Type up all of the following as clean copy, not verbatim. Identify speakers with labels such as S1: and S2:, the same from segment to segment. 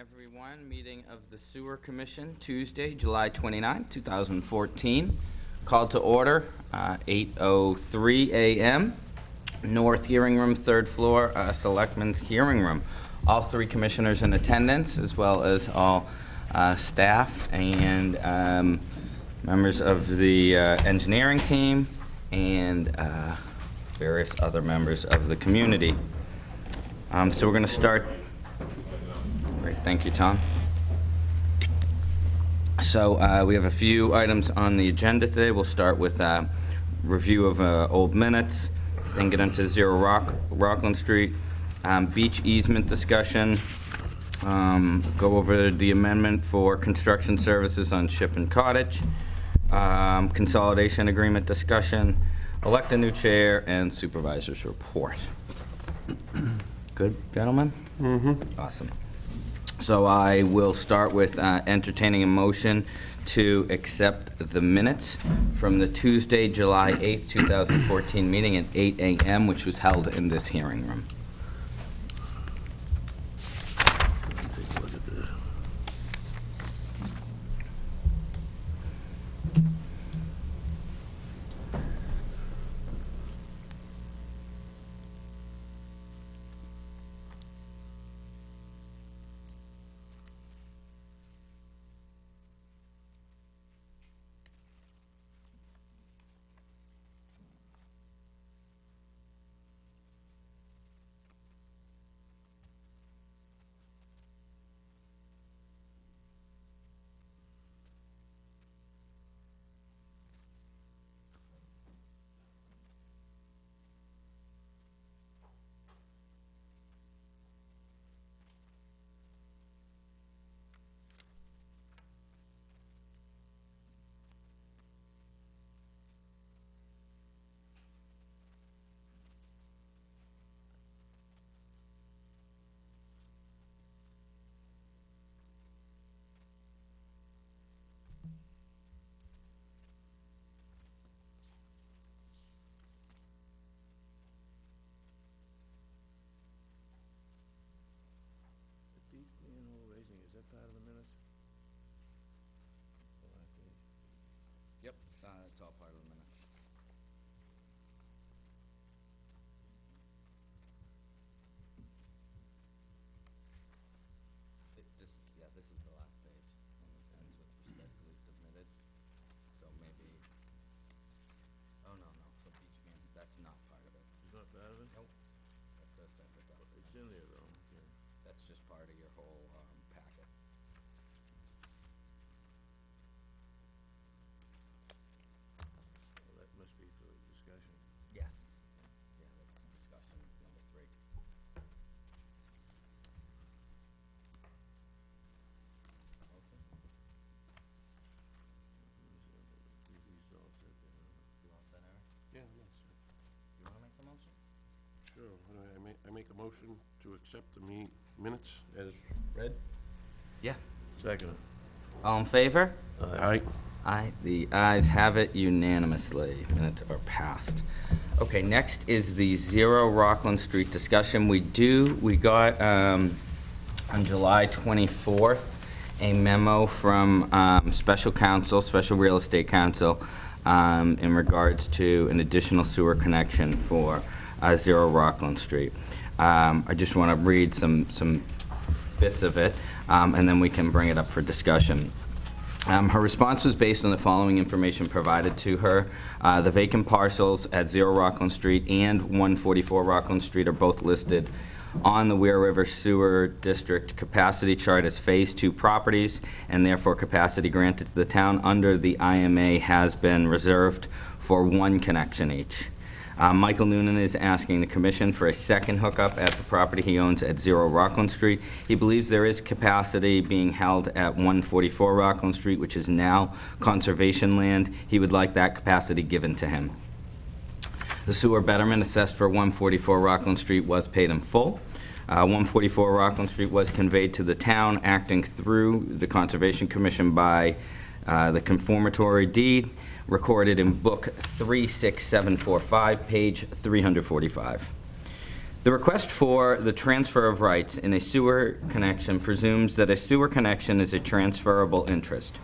S1: everyone. Meeting of the Sewer Commission, Tuesday, July 29, 2014. Called to order, 8:03 a.m. North Hearing Room, 3rd floor, Selectmen's Hearing Room. All three commissioners in attendance, as well as all staff and members of the engineering team and various other members of the community. So we're going to start. Great, thank you, Tom. So we have a few items on the agenda today. We'll start with review of old minutes, then get into Rockland Street, beach easement discussion, go over the amendment for construction services on Ship and Cottage, consolidation agreement discussion, elect a new chair, and supervisor's report. Good, gentlemen? Mm-hmm. Awesome. So I will start with entertaining a motion to accept the minutes from the Tuesday, July 8th, 2014 meeting at 8 a.m., which was held in this hearing room. Yep, it's all part of the minutes. This is the last page. And it ends with respectfully submitted. So maybe, oh, no, so beach view, that's not part of it.
S2: It's not part of it?
S1: Nope, that's a separate document.
S2: It's in there though, okay.
S1: That's just part of your whole packet.
S2: Well, that must be for discussion.
S1: Yes. Yeah, that's discussion number 3.
S2: These all said there.
S1: You all set, Eric?
S2: Yeah, I'm all set.
S1: You want to make the motion?
S2: Sure, I make a motion to accept the minutes as read.
S1: Yeah.
S2: Second.
S1: All in favor?
S2: Aye.
S1: Aye. The ayes have it unanimously. Minutes are passed. Okay, next is the 0 Rockland Street discussion. We got on July 24th a memo from Special Real Estate Counsel in regards to an additional sewer connection for 0 Rockland Street. I just want to read some bits of it, and then we can bring it up for discussion. Her response was based on the following information provided to her. The vacant parcels at 0 Rockland Street and 144 Rockland Street are both listed on the Weir River Sewer District capacity chart as Phase 2 properties, and therefore capacity granted to the town under the IMA has been reserved for 1 connection each. Michael Noonan is asking the commission for a second hookup at the property he owns at 0 Rockland Street. He believes there is capacity being held at 144 Rockland Street, which is now conservation land. He would like that capacity given to him. The sewer betterment assessed for 144 Rockland Street was paid in full. 144 Rockland Street was conveyed to the town, acting through the Conservation Commission by the conformatory deed recorded in Book 36745, page 345. The request for the transfer of rights in a sewer connection presumes that a sewer connection is a transferable interest.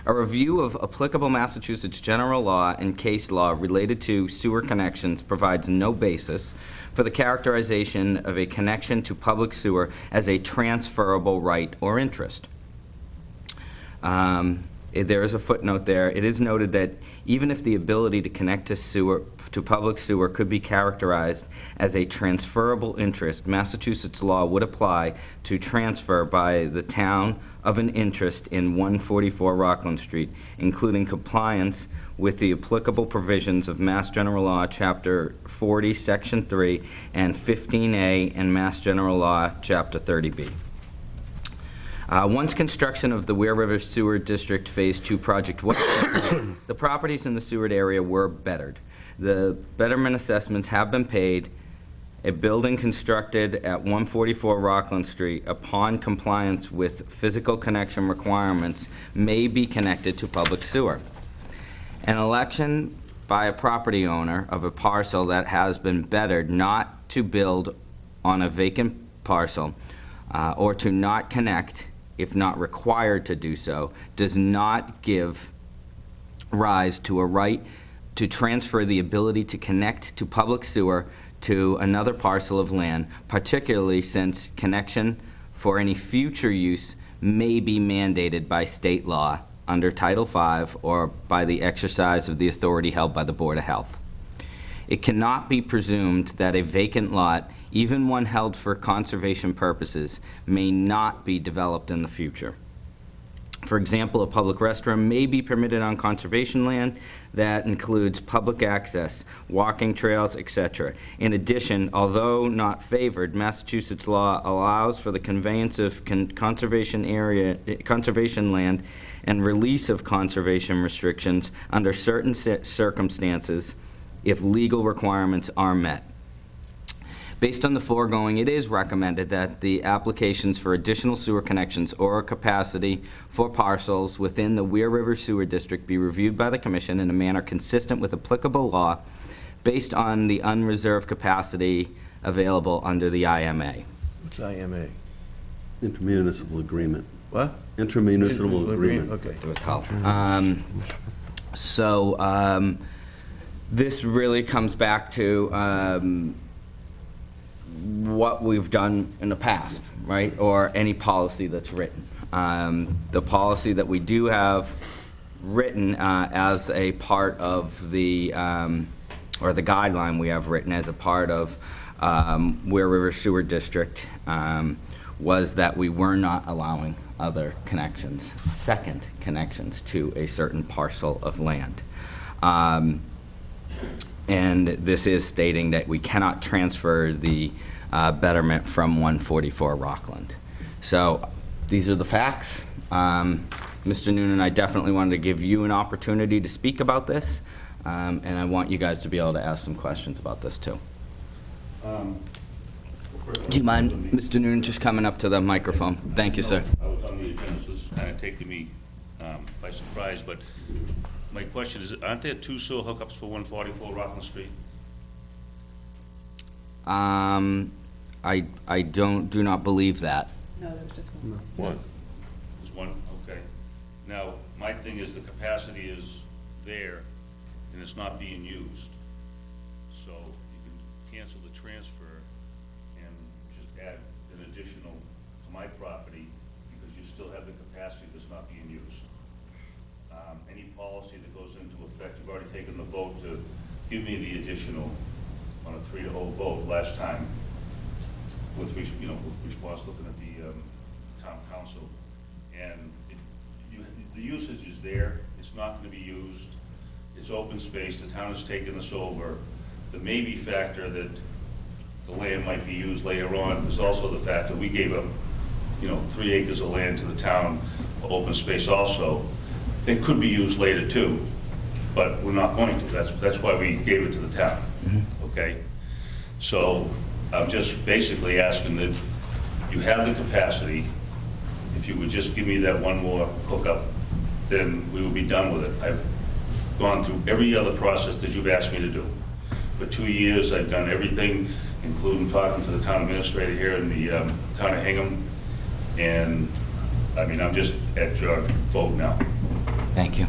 S1: A review of applicable Massachusetts general law and case law related to sewer connections provides no basis for the characterization of a connection to public sewer as a transferable right or interest. There is a footnote there. It is noted that even if the ability to connect to public sewer could be characterized as a transferable interest, Massachusetts law would apply to transfer by the town of an interest in 144 Rockland Street, including compliance with the applicable provisions of Mass General Law, Chapter 40, Section 3, and 15A, and Mass General Law, Chapter 30B. Once construction of the Ware River Sewer District Phase 2 project was complete, the properties in the Seward area were bettered. The betterment assessments have been paid. A building constructed at 144 Rockland Street, upon compliance with physical connection requirements, may be connected to public sewer. An election by a property owner of a parcel that has been bettered not to build on a vacant parcel or to not connect, if not required to do so, does not give rise to a right to transfer the ability to connect to public sewer to another parcel of land, particularly since connection for any future use may be mandated by state law under Title V or by the exercise of the authority held by the Board of Health. It cannot be presumed that a vacant lot, even one held for conservation purposes, may not be developed in the future. For example, a public restroom may be permitted on conservation land that includes public access, walking trails, etc. In addition, although not favored, Massachusetts law allows for the conveyance of conservation land and release of conservation restrictions under certain circumstances if legal requirements are met. Based on the foregoing, it is recommended that the applications for additional sewer connections or capacity for parcels within the Ware River Sewer District be reviewed by the Commission in a manner consistent with applicable law based on the unreserved capacity available under the IMA.
S3: What's IMA?
S4: Intermunicipal agreement.
S3: What?
S4: Intermunicipal agreement.
S3: Okay.
S1: With help. This really comes back to what we've done in the past, right? Or any policy that's written. The policy that we do have written as a part of the, or the guideline we have written as a part of Ware River Sewer District was that we were not allowing other connections, second connections to a certain parcel of land. And this is stating that we cannot transfer the betterment from 144 Rockland. So these are the facts. Mr. Noonan, I definitely wanted to give you an opportunity to speak about this, and I want you guys to be able to ask some questions about this too. Do you mind, Mr. Noonan, just coming up to the microphone? Thank you, sir.
S5: I was on the agenda, so this is kind of taking me by surprise, but my question is, aren't there two sewer hookups for 144 Rockland Street?
S1: I do not believe that.
S6: No, there was just one.
S3: One.
S5: There's one? Okay. Now, my thing is the capacity is there and it's not being used. So you can cancel the transfer and just add an additional to my property because you still have the capacity that's not being used. Any policy that goes into effect, you've already taken the vote to give me the additional on a 3-0 vote last time with response looking at the town council. And the usage is there, it's not going to be used, it's open space, the town has taken this over. The maybe factor that the land might be used later on is also the fact that we gave up 3 acres of land to the town for open space also. It could be used later too, but we're not going to. That's why we gave it to the town, okay? So I'm just basically asking that you have the capacity. If you would just give me that one more hookup, then we will be done with it. I've gone through every other process that you've asked me to do. For 2 years, I've done everything including talking to the town administrator here in the town of Hingham. And, I mean, I'm just at your vote now.
S1: Thank you.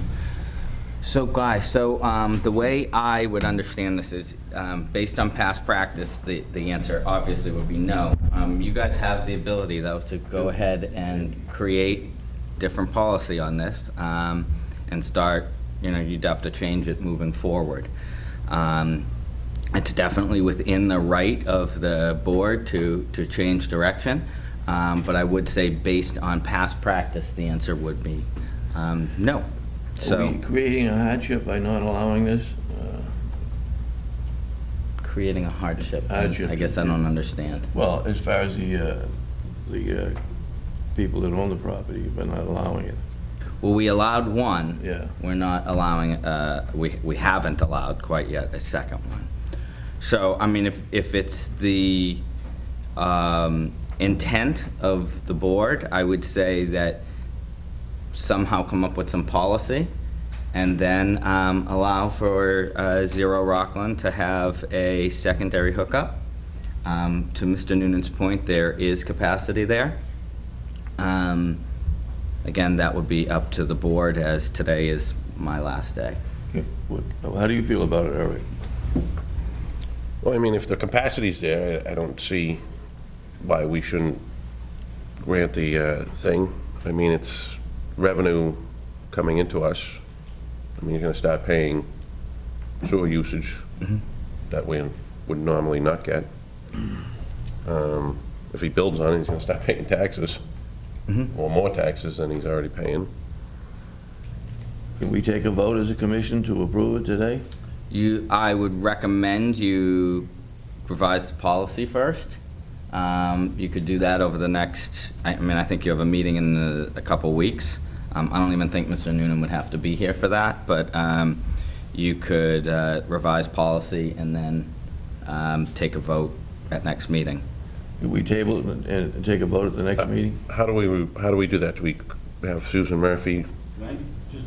S1: So, guys, the way I would understand this is, based on past practice, the answer obviously would be no. You guys have the ability, though, to go ahead and create different policy on this, and start, you'd have to change it moving forward. It's definitely within the right of the board to change direction, but I would say based on past practice, the answer would be no.
S3: Are we creating a hardship by not allowing this?
S1: Creating a hardship.
S3: Hardship.
S1: I guess I don't understand.
S3: Well, as far as the people that own the property, but not allowing it.
S1: Well, we allowed one.
S3: Yeah.
S1: We're not allowing, we haven't allowed quite yet a second one. So, I mean, if it's the intent of the board, I would say that somehow come up with some policy and then allow for Zero Rockland to have a secondary hookup. To Mr. Noonan's point, there is capacity there. Again, that would be up to the board, as today is my last day.
S3: Okay. How do you feel about it, Eric?
S2: Well, I mean, if the capacity's there, I don't see why we shouldn't grant the thing. I mean, it's revenue coming into us. I mean, you're gonna start paying sewer usage that we would normally not get. If he builds on it, he's gonna start paying taxes, or more taxes than he's already paying.
S3: Can we take a vote as a commission to approve it today?
S1: I would recommend you revise the policy first. You could do that over the next, I mean, I think you have a meeting in a couple weeks. I don't even think Mr. Noonan would have to be here for that, but you could revise policy and then take a vote at next meeting.
S3: Can we table it and take a vote at the next meeting?
S2: How do we do that? Do we have Susan Murphy?
S5: Can I just,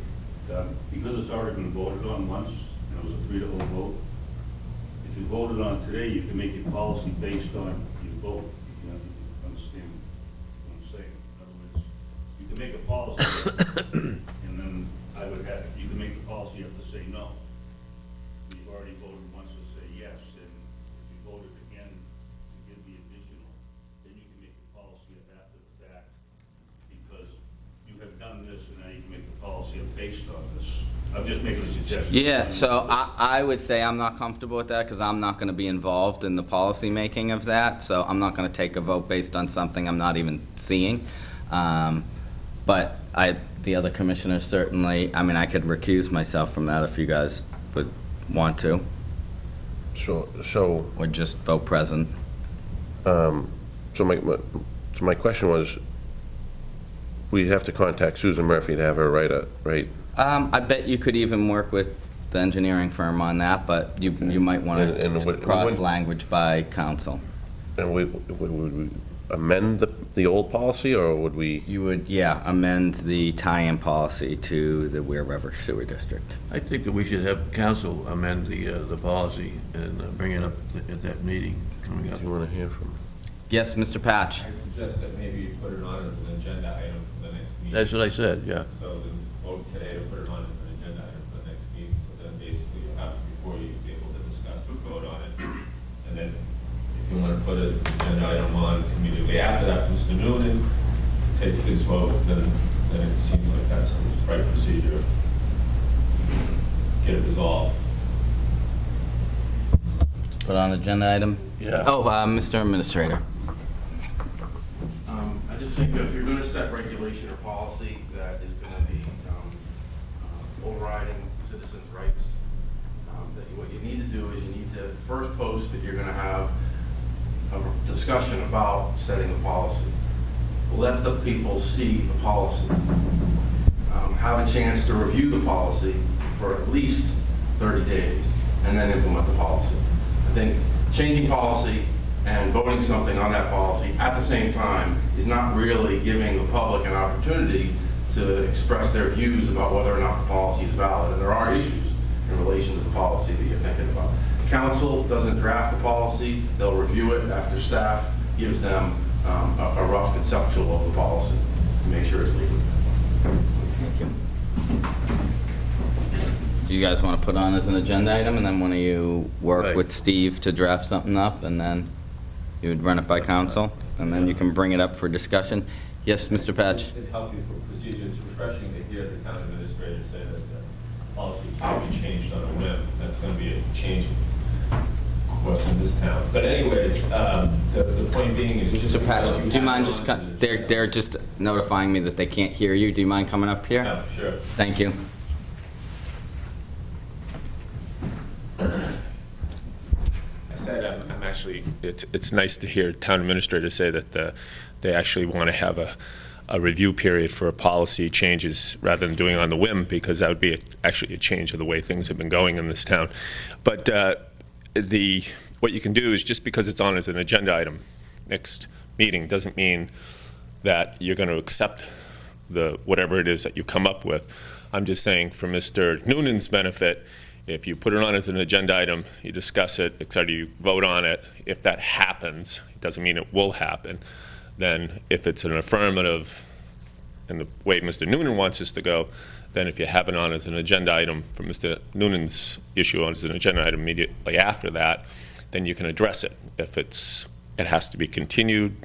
S5: because it's already been voted on once, and it was a 3-0 vote, if you voted on today, you can make your policy based on your vote, if you understand what I'm saying. In other words, you can make a policy, and then you can make the policy, you have to say no. You've already voted once to say yes, and if you voted again to give the additional, then you can make the policy after the fact, because you have done this, and now you can make the policy based on this. I'm just making a suggestion.
S1: Yeah, so I would say I'm not comfortable with that because I'm not going to be involved in the policy making of that. So I'm not going to take a vote based on something I'm not even seeing. But the other commissioners certainly, I mean, I could recuse myself from that if you guys would want to,
S2: So
S1: or just vote present.
S2: So my question was, we'd have to contact Susan Murphy to have her write.
S1: I bet you could even work with the engineering firm on that, but you might want
S2: And
S1: to
S2: would-
S1: cross language by council.
S2: And would we amend the old policy, or would we?
S1: You would, yeah, amend the tie-in policy to the Weir River Sewer District.
S3: I think that we should have council amend the policy and bring it up at that meeting coming up.
S2: Do you want to hear from?
S1: Yes, Mr. Patch?
S6: I suggest that maybe you put it on as an agenda item for the next meeting.
S3: That's what I said, yeah.
S6: So then vote today to put it on as an agenda item for the next meeting, so then basically you have, before you be able to discuss and vote on it. And then if you want to put an agenda item on immediately after that, Mr. Noonan, take his vote, then it seems like that's the right procedure. Get it resolved.
S1: Put on agenda item?
S3: Yeah.
S1: Oh, Mr. Administrator.
S7: I just think that if you're gonna set regulation or policy that is gonna be overriding citizens' rights, that what you need to do is you need to first post that you're gonna have a discussion about setting the policy. Let the people see the policy. Have a chance to review the policy for at least 30 days, and then implement the policy. I think changing policy and voting something on that policy at the same time is not really giving the public an opportunity to express their views about whether or not the policy is valid. And there are issues in relation to the policy that you're thinking about. council doesn't draft the policy, they'll review it after staff gives them a rough conceptual of the policy to make sure it's legal.
S1: Thank you. Do you guys want to put on as an agenda item, and then one of you work
S3: Right.
S1: with Steve to draft something up, and then you would run it by council, and then you can bring it up for discussion? Yes, Mr. Patch?
S6: It'd help you for procedures, refreshing to hear the town administrator say that the policy can't be changed on a whim. That's going to be a change, of course, in this town. But anyways, the point being is just...
S1: Mr. Patch, do you mind just, they're just notifying me that they can't hear you. Do you mind coming up here?
S6: Yeah, sure.
S1: Thank you.
S6: I said I'm actually, it's nice to hear town administrators say that they actually want to have a review period for policy changes rather than doing it on the whim, because that would be actually a change of the way things have been going in this town. But what you can do is, just because it's on as an agenda item next meeting doesn't mean that you're going to accept whatever it is that you come up with. I'm just saying, for Mr. Noonan's benefit, if you put it on as an agenda item, you discuss it, etc., you vote on it. If that happens, it doesn't mean it will happen. Then if it's an affirmative in the way Mr. Noonan wants us to go, then if you have it on as an agenda item for Mr. Noonan's issue on as an agenda item immediately after that, then you can address it. If it has to be continued,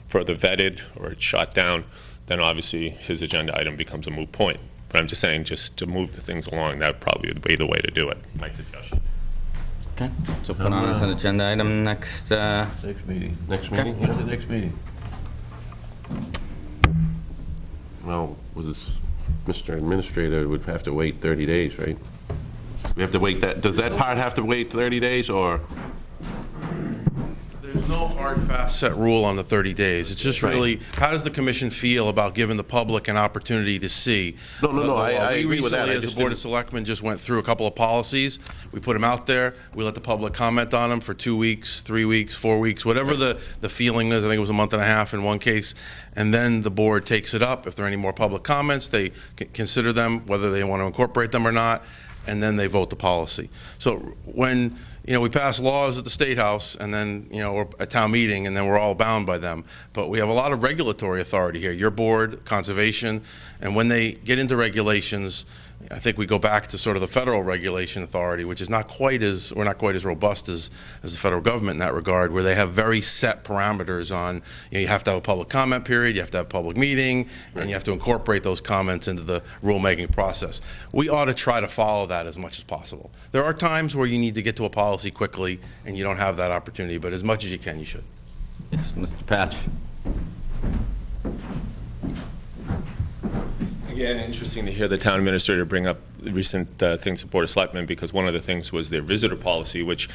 S6: further vetted, or it's shot down, then obviously his agenda item becomes a moot point. But I'm just saying, just to move the things along, that would probably be the way to do it, my suggestion.
S1: Okay, so put on as an agenda item next,
S3: Next meeting.
S2: Next meeting?
S3: When's the next meeting?
S2: Well, with this, Mr. Administrator would have to wait 30 days, right? We have to wait does that part have to wait 30 days, or?
S7: There's no hard, fast, set rule on the 30 days. It's just really, how does the commission feel about giving the public an opportunity to see?
S2: No, I agree with that.
S7: We
S2: I
S7: recently, as
S2: just
S7: the Board of
S2: didn't-
S7: Selectmen, just went through a couple of policies. We put them out there. We let the public comment on them for 2 weeks, 3 weeks, 4 weeks, whatever the feeling is. I think it was a month and a half in one case. And then the board takes it up. If there are any more public comments, they consider them, whether they want to incorporate them or not, and then they vote the policy. So when, we pass laws at the State House, and then, or a town meeting, and then we're all bound by them. But we have a lot of regulatory authority here, your board, conservation, and when they get into regulations, I think we go back to sort of the federal regulation authority, which is we're not quite as robust as the federal government in that regard, where they have very set parameters on, you have to have a public comment period, you have to have a public meeting, and you have to incorporate those comments into the rulemaking process. We ought to try to follow that as much as possible. There are times where you need to get to a policy quickly, and you don't have that opportunity, but as much as you can, you should.
S1: yes, Mr. Patch?
S6: Again, interesting to hear the town administrator bring up the recent things at Board of Selectmen, because one of the things was their visitor policy, which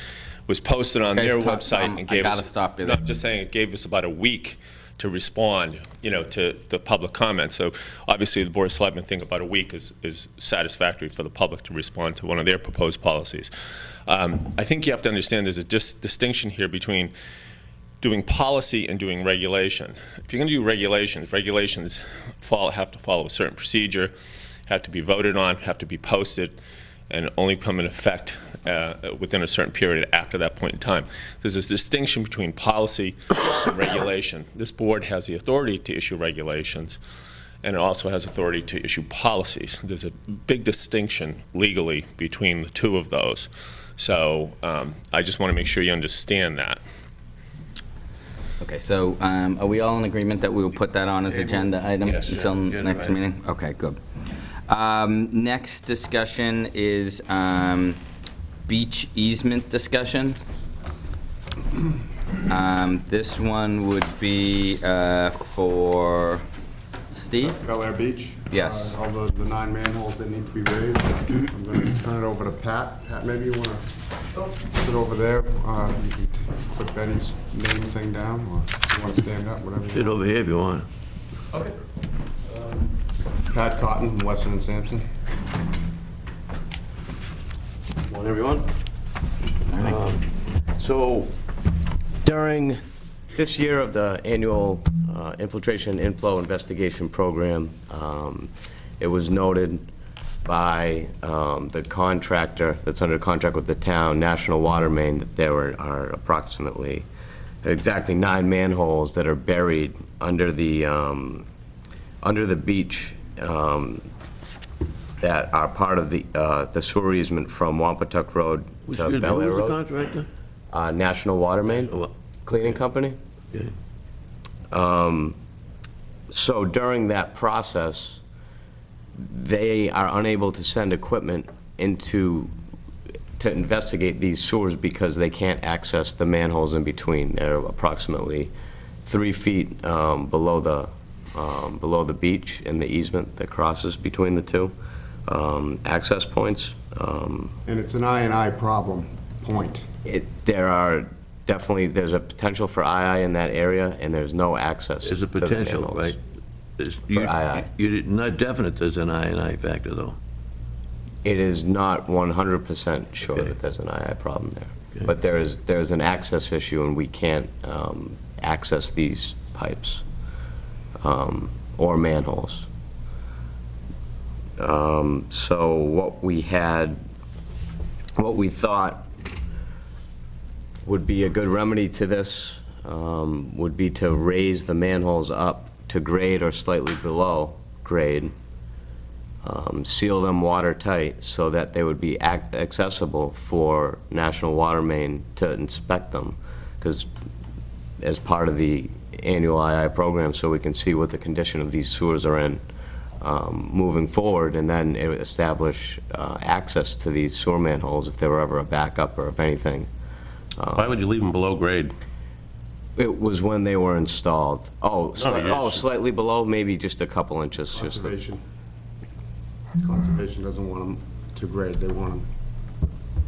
S6: was posted on
S1: Okay,
S6: their
S1: Tom,
S6: website and gave
S1: I
S6: us...
S1: gotta stop you
S6: No,
S1: there.
S6: I'm just saying, it gave us about a week to respond, to the public comment. So obviously, the Board of Selectmen think about a week is satisfactory for the public to respond to one of their proposed policies. I think you have to understand there's a distinction here between doing policy and doing regulation. If you're going to do regulations have to follow a certain procedure, have to be voted on, have to be posted, and only come in effect within a certain period after that point in time. There's this distinction between policy and regulation. This board has the authority to issue regulations, and it also has authority to issue policies. There's a big distinction legally between the two of those. So I just want to make sure you understand that.
S1: Okay, so are we all in agreement that we will put that on as agenda item
S2: Yes.
S1: until
S3: Yeah, agenda
S1: next
S3: item.
S1: meeting? Okay, good. Next discussion is beach easement discussion. This one would be for Steve?
S8: Bel Air Beach.
S1: Yes.
S8: All the 9 manholes that need to be raised. I'm going to turn it over to Pat. Pat, maybe you want to sit over there. You can put Betty's name thing down, or if you want to stand up, whatever
S3: Sit
S8: you want.
S3: over here if you want.
S8: Pat Cotton from Weston and Sampson.
S9: Morning, everyone. So during this year of the annual infiltration inflow investigation program, it was noted by the contractor that's under contract with the town, National Water Main, that there are approximately exactly 9 manholes that are buried under the beach that are part of the sewer easement from Wampatuck Road to Bel Air
S3: Who's the
S9: Road.
S3: contractor?
S9: National Water Main Cleaning Company.
S3: Okay.
S9: So during that process, they are unable to send equipment to investigate these sewers because they can't access the manholes in between. They're approximately 3 feet below the beach in the easement that crosses between the two access points.
S8: And it's an I problem point.
S9: There's a potential for II in that area, and there's no access
S3: There's a
S9: to the
S3: potential,
S9: manholes.
S3: right?
S9: For II.
S3: You're not definite there's an I factor, though.
S9: It is not 100% sure
S3: Okay.
S9: that there's an II problem there.
S3: Okay.
S9: But there's an access issue, and we can't access these pipes or manholes. So what we thought would be a good remedy to this would be to raise the manholes up to grade or slightly below grade, seal them watertight so that they would be accessible for National Water Main to inspect them, because as part of the annual II program, so we can see what the condition of these sewers are in moving forward, and then establish access to these sewer manholes if there were ever a backup or if anything.
S2: Why would you leave them below grade?
S9: It was when they were installed.
S2: yes.
S9: Slightly below, maybe just a couple inches. Just the-
S8: Conservation doesn't want them to grade, they want them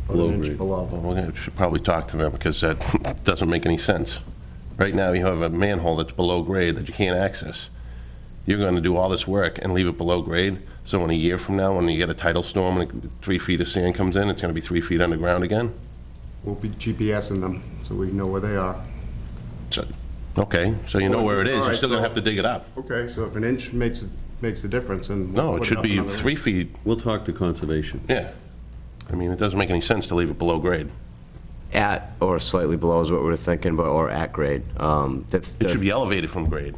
S4: Below
S8: an inch
S4: grade.
S8: below.
S2: Well, we should probably talk to them, because that doesn't make any sense. Right now, you have a manhole that's below grade that you can't access. You're gonna do all this work and leave it below grade, so in a year from now, when you get a tidal storm and 3 feet of sand comes in, it's gonna be 3 feet underground again?
S8: We'll be GPSing them, so we know where they are.
S2: So, okay, so you know where it is,
S8: All
S2: you're
S8: right,
S2: still gonna
S8: so-
S2: have to dig it up.
S8: Okay, so if an inch makes a difference, then we'll
S2: No, it
S8: put
S2: should
S8: up
S2: be
S8: another
S2: 3
S8: inch.
S2: feet,
S4: We'll talk to conservation.
S2: yeah. I mean, it doesn't make any sense to leave it below grade.
S9: At or slightly below is what we're thinking, but, or at grade.
S2: It should be elevated from grade.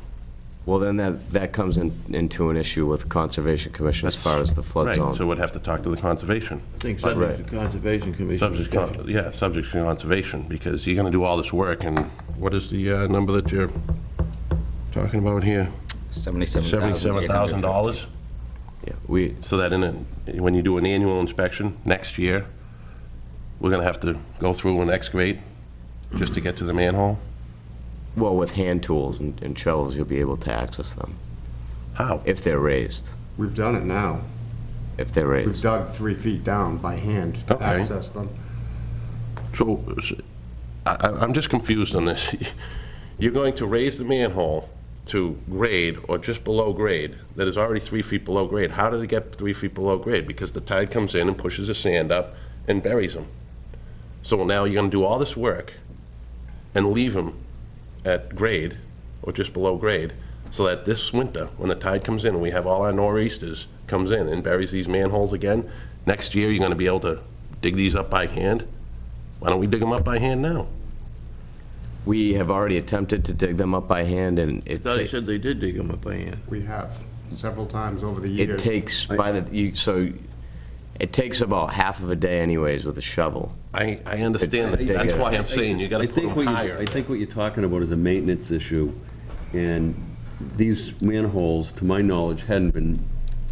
S9: Well, then that comes into an issue with Conservation Commission as far as the flood
S2: Right,
S9: zone.
S2: so we'd have to talk to the conservation.
S3: I think
S9: Right.
S3: subject to Conservation Commission
S2: Subject,
S3: discussion.
S2: yeah, subject to conservation, because you're gonna do all this work, and what is the number that you're talking about here? $77,000?
S9: Yeah,
S2: So that when you do an annual inspection next year, we're gonna have to go through and excavate just to get to the manhole?
S9: well, with hand tools and shovels, you'll be able to access them
S2: How?
S9: if they're raised.
S8: We've done it now.
S9: If they're
S8: We've
S9: raised.
S8: dug 3 feet down by hand to
S2: Okay.
S8: access them.
S2: So, I'm just confused on this. You're going to raise the manhole to grade or just below grade that is already 3 feet below grade. How did it get 3 feet below grade? Because the tide comes in and pushes the sand up and buries them. So now you're gonna do all this work and leave them at grade or just below grade, so that this winter, when the tide comes in and we have all our nor'easters, comes in and buries these manholes again, next year you're gonna be able to dig these up by hand? Why don't we dig them up by hand now?
S9: We have already attempted to dig them up by hand, and
S3: I thought he said they did dig them up by hand.
S8: We have, several times over the
S9: it
S8: years.
S9: takes, it takes about half of a day anyways with a shovel.
S2: I understand that. That's why I'm saying you gotta put them higher.
S4: I think what you're talking about is a maintenance issue, and these manholes, to my knowledge, hadn't been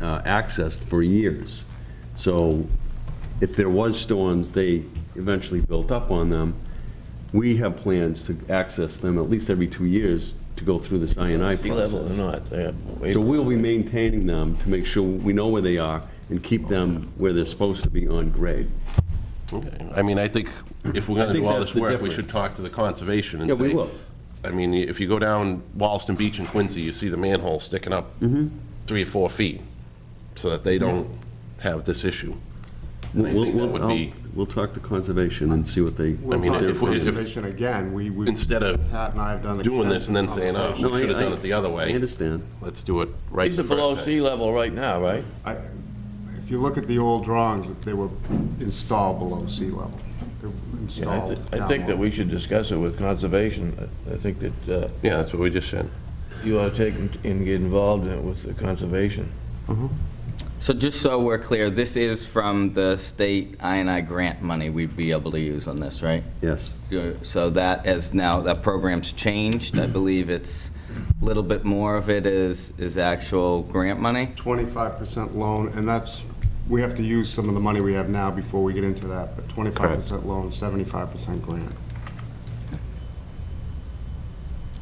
S4: accessed for years. So if there was storms, they eventually built up on them. We have plans to access them at least every 2 years to go through this I&I
S3: Sea level or
S4: process.
S3: not.
S4: So we'll be maintaining them to make sure we know where they are and keep them where they're supposed to be on grade.
S2: Okay. I mean, I think if we're gonna
S4: think
S2: do all
S4: that's
S2: this
S4: the
S2: work, we should
S4: difference.
S2: talk to the conservation and
S4: Yeah,
S2: say.
S4: we will.
S2: I mean, if you go down Wallaston Beach in Quincy, you see the manhole sticking up
S4: Mm-hmm.
S2: 3 or 4 feet, so that they don't have this issue. And I think that would be,
S4: We'll talk to conservation and see what they.
S8: We'll
S2: mean,
S8: talk to
S2: if we- if-
S8: conservation again.
S2: instead of
S8: Pat and I have done
S2: doing this and then saying, oh,
S8: extensive
S2: we should have done it the other
S4: I
S2: way,
S4: understand.
S2: let's do it right
S3: These
S2: the
S3: are below
S2: first
S3: sea
S2: time.
S3: level right now, right?
S8: I- if you look at the old drawings, they were installed below sea level. They were
S3: Yeah,
S8: installed
S3: I
S8: down
S3: think that
S8: low.
S3: we should discuss it with conservation. I think that
S2: Yeah, that's what we just said.
S3: you ought to take and get involved in it with the conservation.
S1: So just so we're clear, this is from the state I&I grant money we'd be able to use on this, right?
S4: Yes.
S1: So that is now, that program's changed. I believe it's a little bit more of it is actual grant money.
S8: 25% loan, and that's, we have to use some of the money we have now before we get into that, but 25% loan, 75% grant.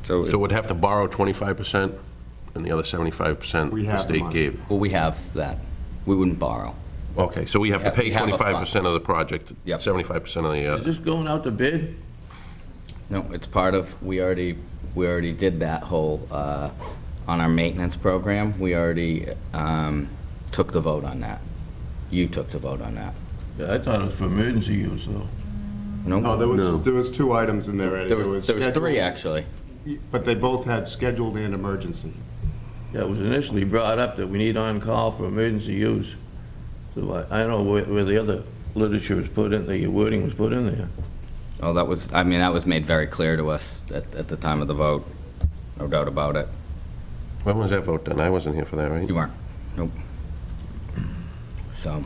S1: So,
S2: So we'd have to borrow 25%, and the other 75%
S8: We
S2: the
S8: have the
S2: state
S8: money.
S2: gave.
S1: well, we have that. We wouldn't borrow.
S2: Okay, so we have to
S1: Yeah,
S2: pay
S1: we have a fund.
S2: 25% of the project,
S1: Yep.
S2: 75% of the,
S3: Is this going out to bid?
S1: No, it's part of, we already did that whole, on our maintenance program. We already took the vote on that. You took the vote on that.
S3: Yeah, I thought it was for emergency use, though.
S8: No,
S1: Nope.
S8: there was 2 items in there, Eddie.
S1: There was 3,
S8: scheduled-
S1: actually.
S8: But they both had scheduled and emergency.
S3: Yeah, it was initially brought up that we need on-call for emergency use. So I don't know where the other literature was put in, the wording was put in there.
S1: Oh, that was, I mean, that was made very clear to us at the time of the vote. No doubt about it.
S2: when was that vote done? I wasn't here for that, right?
S1: You weren't. Nope. So,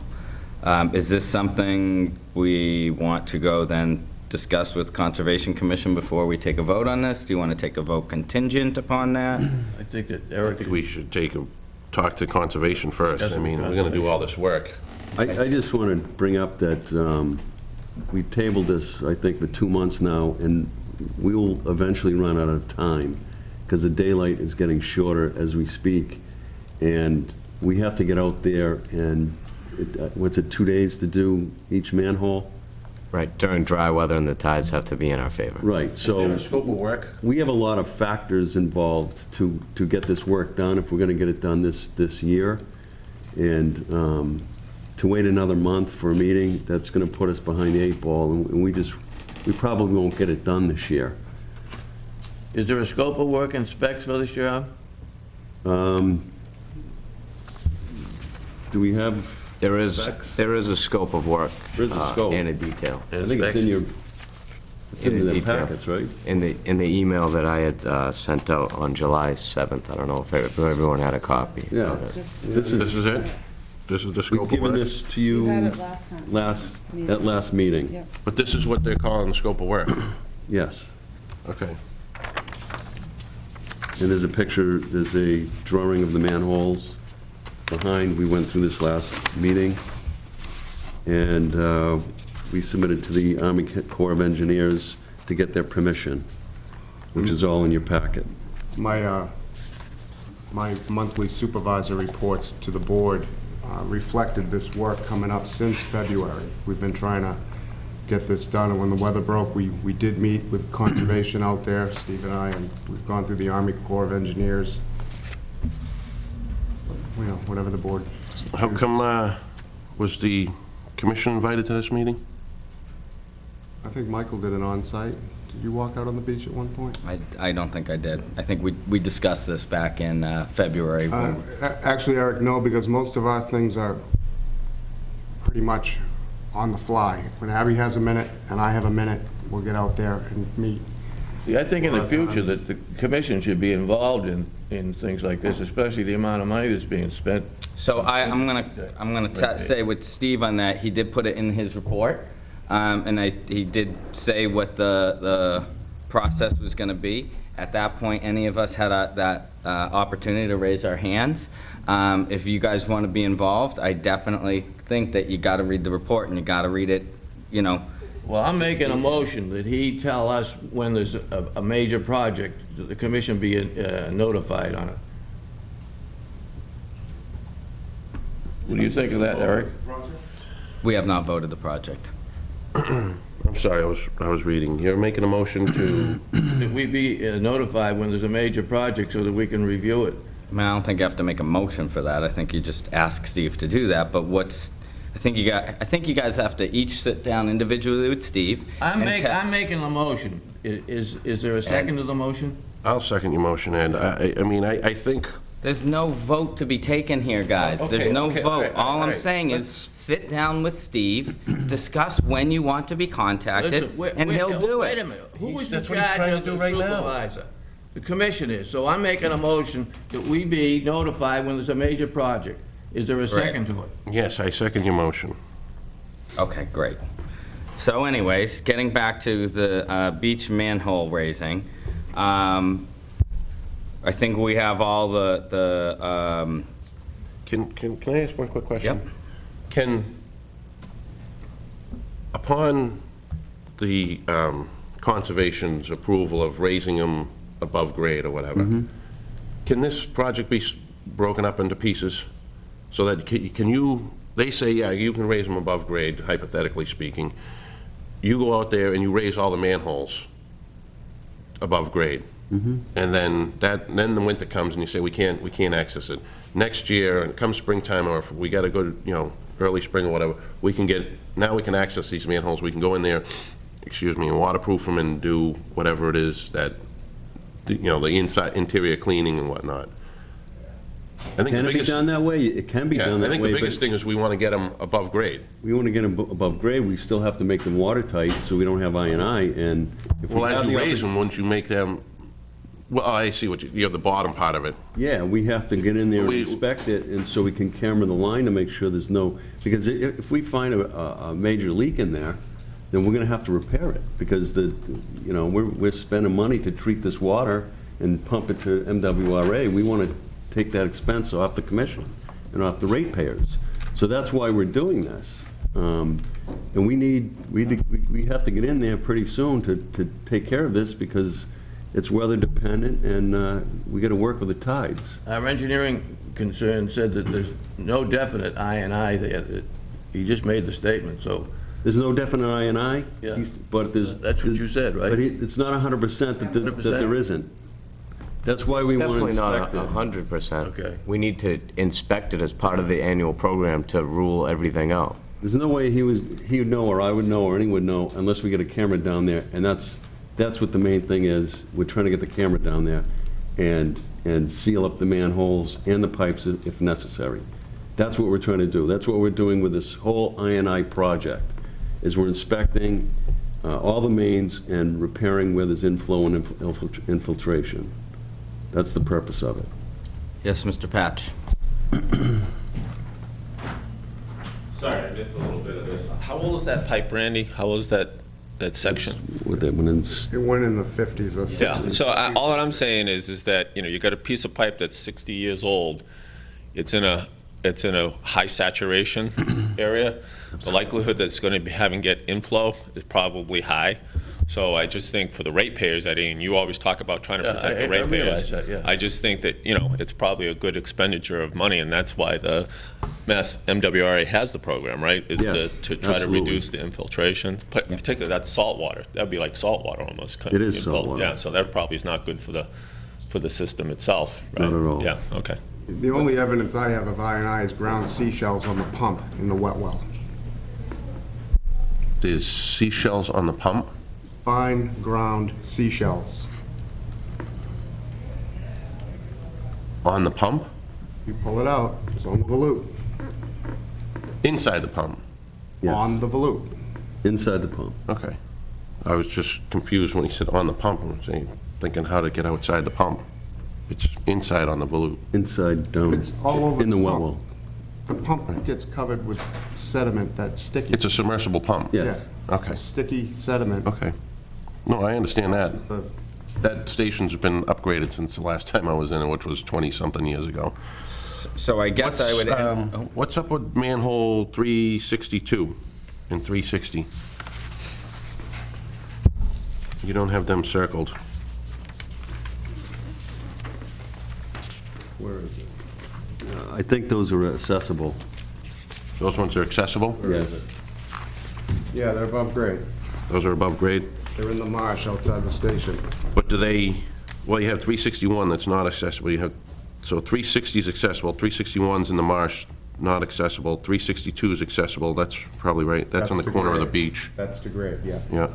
S1: is this something we want to go then discuss with Conservation Commission before we take a vote on this? Do you want to take a vote contingent upon that?
S3: I think that
S2: I
S3: Eric,
S2: think we should talk to conservation first.
S3: Yes,
S2: I mean, we're gonna do all this work.
S4: I just want to bring up that we tabled this, I think, for 2 months now, and we will eventually run out of time, because the daylight is getting shorter as we speak, and we have to get out there and, what's it, 2 days to do each manhole?
S9: Right, during dry weather and the tides have to be in our favor.
S4: Right,
S2: Is there
S4: so
S2: a scope of work?
S4: we have a lot of factors involved to get this work done, if we're going to get it done this year. And to wait another month for a meeting, that's going to put us behind the 8 ball, and we probably won't get it done this year.
S3: is there a scope of work and specs for this job?
S4: Do we have,
S9: There is
S4: Specs?
S9: a scope of work.
S4: There is a scope.
S9: And a detail.
S4: I think it's in your, it's in the
S9: Detail.
S4: packets, right?
S9: In the email that I had sent out on July 7th, I don't know if everyone had a copy.
S4: Yeah. This
S2: This
S4: is,
S2: is it? This is the scope
S4: we've
S2: of
S4: given
S2: work?
S4: this to you
S10: You had it last time.
S4: at last meeting.
S10: Yep.
S2: But this is what they're calling the scope of work?
S4: Yes.
S2: Okay.
S4: And there's a picture, there's a drawing of the manholes behind. We went through this last meeting. And we submitted to the Army Corps of Engineers to get their permission, which is all in your packet.
S8: My monthly supervisor reports to the board reflected this work coming up since February. We've been trying to get this done, and when the weather broke, we did meet with Conservation out there, Steve and I, and we've gone through the Army Corps of Engineers. You know, whatever the board.
S2: How come, was the commission invited to this meeting?
S8: I think Michael did an on-site. Did you walk out on the beach at one point?
S1: I don't think I did. I think we discussed this back in February. when-
S8: Actually, Eric, no, because most of our things are pretty much on the fly. When Abby has a minute and I have a minute, we'll get out there and meet.
S3: See, I think in the future that the commission should be involved in things like this, especially the amount of money that's being spent.
S1: So I'm gonna say with Steve on that, he did put it in his report, and he did say what the process was gonna be. At that point, any of us had that opportunity to raise our hands. If you guys want to be involved, I definitely think that you gotta read the report, and you gotta read it, you know.
S3: Well, I'm making a motion that he tell us when there's a major project, that the commission be notified on it. What do you think of that, Eric?
S1: We have not voted the project.
S2: I'm sorry, I was reading. You're making a motion to,
S3: That we be notified when there's a major project so that we can review it.
S1: I mean, I don't think you have to make a motion for that. I think you just ask Steve to do that, but I think you guys have to each sit down individually with Steve.
S3: I'm
S1: and
S3: making a motion. Is there a second to the motion?
S2: I'll second your motion, and I mean, I think
S1: There's no vote to be taken here, guys. There's no
S2: okay,
S1: vote. All I'm
S2: right.
S1: saying is, sit down with Steve, discuss when you want to be contacted,
S3: Listen,
S1: and he'll do
S3: Wait a
S1: it.
S3: minute, who was in
S2: That's what he's
S3: charge
S2: trying to
S3: of the
S2: do right now.
S3: supervisor? The commission is, so I'm making a motion that we be notified when there's a major project. Is there a second to it?
S2: Yes, I second your motion.
S1: Okay, great. So anyways, getting back to the beach manhole raising, I think we have all the
S2: Can I ask one quick question?
S1: Yep.
S2: Can, upon the conservation's approval of raising them above grade or whatever, can this project be broken up into pieces? So that, can you, they say, yeah, you can raise them above grade, hypothetically speaking. You go out there and you raise all the manholes above grade. And then then the winter comes and you say, we can't access it. Next year, and come springtime, or if we gotta go to, early spring or whatever, now we can access these manholes, we can go in there, and waterproof them and do whatever it is that, the interior cleaning and whatnot. I think
S4: Can
S2: the
S4: it be
S2: biggest-
S4: done that way? It can be
S2: Yeah,
S4: done that
S2: I
S4: way.
S2: think the
S4: but
S2: biggest thing is we wanna get them above grade.
S4: We want to get them above grade, we still have to make them watertight, so we don't have I&I, and if we
S2: Well,
S4: have
S2: as you
S4: the
S2: raise them, wouldn't you make them, well, I see what you have the bottom part of it.
S4: Yeah, we have to get in there and
S2: We-
S4: inspect it, and so we can camera the line to make sure there's no, because if we find a major leak in there, then we're gonna have to repair it, because we're spending money to treat this water and pump it to MWRA. We wanna take that expense off the commission and off the ratepayers. So that's why we're doing this. And we have to get in there pretty soon to take care of this, because it's weather dependent, and we gotta work with the tides.
S3: Our engineering concern said that there's no definite I&I there. He just made the statement, so
S4: There's no definite I&I?
S3: Yeah.
S4: But there's...
S3: That's what you said, right?
S4: But it's not 100% that
S3: 100%?
S4: there isn't. That's why we want to
S9: Definitely not
S4: inspect it.
S9: 100%.
S3: Okay.
S9: We need to inspect it as part of the annual program to rule everything out.
S4: There's no way he would know, or I would know, or anyone would know, unless we get a camera down there, and that's what the main thing is. We're trying to get the camera down there and seal up the manholes and the pipes if necessary. That's what we're trying to do. That's what we're doing with this whole I&I project, is we're inspecting all the mains and repairing where there's inflow and infiltration. That's the purpose of it.
S1: Yes, Mr. Patch.
S6: Sorry, I missed a little bit of this. How old is that pipe, Randy? How old is that section?
S4: With it, when it's,
S8: It went in the 50s or 60s.
S6: Yeah, so all that I'm saying is that, you got a piece of pipe that's 60 years old. It's in a high saturation area. The likelihood that it's going to be get inflow is probably high. So I just think for the ratepayers, Eddie, and you always talk about trying to
S3: Yeah,
S6: protect the
S3: I
S6: ratepayers.
S3: realize that, yeah.
S6: I just think that, it's probably a good expenditure of money, and that's why the Mass MWRA has the program, right? Is
S4: Yes,
S6: to try
S4: absolutely.
S6: to reduce the infiltration. Particularly, that's salt water. That'd be like salt water almost.
S4: It is salt water.
S6: Yeah, so that probably is not good for the system itself, right?
S4: Not at all.
S6: Yeah, okay.
S8: The only evidence I have of I&I is ground seashells on the pump in the wet well.
S2: There's seashells on the pump.
S8: Fine ground seashells.
S2: On the pump?
S8: You pull it out, it's on the volute.
S2: Inside the pump?
S4: yes,
S8: On the volute.
S4: inside the pump.
S2: Okay. I was just confused when he said on the pump, and thinking how to get outside the pump. It's inside on the volute.
S4: Inside down,
S8: It's all over
S4: in the
S8: the
S4: well
S8: pump.
S4: well.
S8: The pump gets covered with sediment that's sticky.
S2: It's a submersible pump?
S4: Yes.
S8: Yeah,
S2: Okay.
S8: sticky sediment.
S2: Okay. No, I understand that.
S8: The-
S2: That station's been upgraded since the last time I was in it, which was 20-something years ago.
S1: So I guess I would.
S2: What's up with manhole 362 and 360? You don't have them circled.
S4: Where is it? I think those are accessible.
S2: Those ones are accessible?
S4: Yes.
S8: Yeah, they're above grade.
S2: Those are above grade?
S8: They're in the marsh outside the station.
S2: But do they, well, you have 361 that's not accessible. You have, so 360 is accessible, 361's in the marsh, not accessible, 362 is accessible, that's probably right. That's on the
S8: to
S2: corner of the
S8: grade.
S2: beach.
S8: That's to grade, yeah.
S2: Yeah.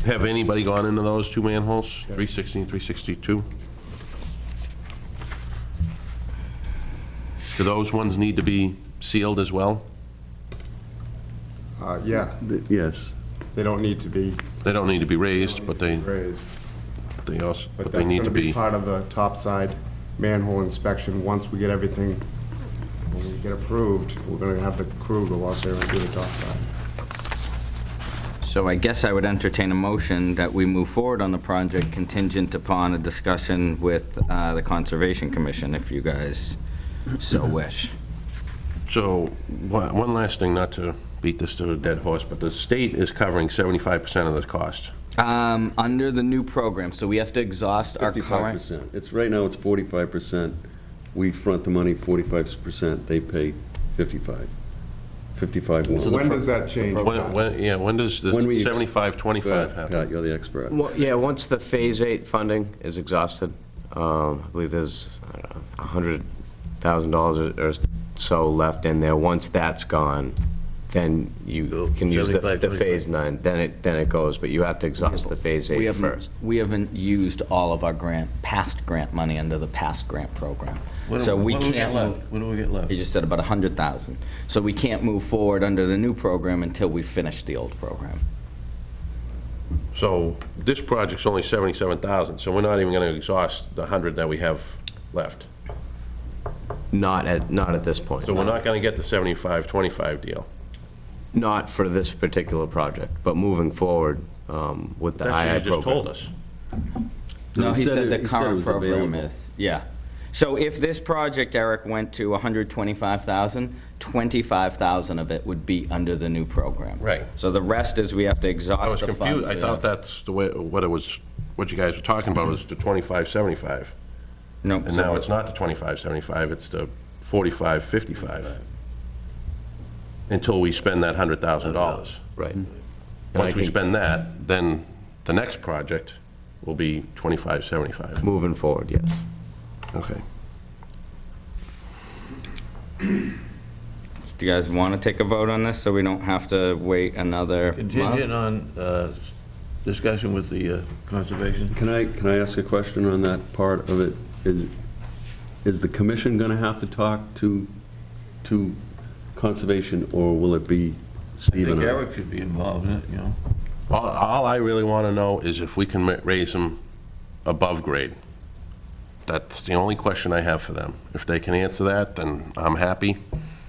S2: Have anybody gone into those two manholes, 360 and 362? Do those ones need to be sealed as well?
S8: Yeah,
S4: Yes.
S8: they don't need to be
S2: They don't need to be raised, but they
S8: raised.
S2: also,
S8: But
S2: but they
S8: that's
S2: need
S8: going
S2: to
S8: to be
S2: be.
S8: part of the topside manhole inspection. Once we get everything, when we get approved, we're going to have the crew go out there and do the topside.
S1: So I guess I would entertain a motion that we move forward on the project contingent upon a discussion with the Conservation Commission, if you guys so wish.
S2: So, one last thing, not to beat this to a dead horse, but the state is covering 75% of this cost.
S1: Under the new program, so we have to exhaust our current...
S4: 55%. It's, right now, it's 45%. We front the money, 45%, they pay 55. 55 one.
S8: When does that change?
S2: When does the
S4: When we
S2: 75-25
S4: Go ahead,
S2: happen?
S4: Pat, you're the expert.
S9: Well, yeah, once the Phase 8 funding is exhausted, I believe there's, I don't know, $100,000 or so left in there. Once that's gone, then you can use the
S3: 75,
S9: Phase 9, then it goes, but you have to exhaust the Phase 8 first.
S1: We haven't used all of our past grant money under the past grant program. So we
S3: What do we
S1: can't
S3: get
S1: move...
S3: left? What do we get left?
S1: You just said about 100,000. So we can't move forward under the new program until we finish the old program.
S2: So, this project's only 77,000, so we're not even gonna exhaust the 100 that we have left.
S9: Not at this point.
S2: So we're not gonna get the 75-25 deal.
S9: Not for this particular project, but moving forward with the
S2: That's
S9: II
S2: what you just
S9: program.
S2: told us.
S1: No, he said the
S4: it
S1: current
S4: was
S1: program
S4: available.
S1: is, yeah. So if this project, Eric, went to 125,000, 25,000 of it would be under the new program.
S2: Right.
S1: So the rest is we have to exhaust
S2: I was
S1: the funds.
S2: confused, I thought that's the way, what you guys were talking about was the 25-75.
S1: Nope.
S2: And now it's not the 25-75, it's the 45-55. Until we spend that $100,000.
S9: Right. And I
S2: Once we
S9: can-
S2: spend that, then the next project will be 25-75.
S9: Moving forward, yes.
S2: Okay.
S1: Do you guys want to take a vote on this so we don't have to wait another
S3: Contingent
S1: month?
S3: on discussion with the conservation?
S4: Can I ask a question on that part of it? Is the commission going to have to talk to conservation, or will it be
S3: I
S4: Steve
S3: think
S4: and I?
S3: Eric should be involved in it, you know?
S2: All I really want to know is if we can raise them above grade. That's the only question I have for them. If they can answer that, then I'm happy.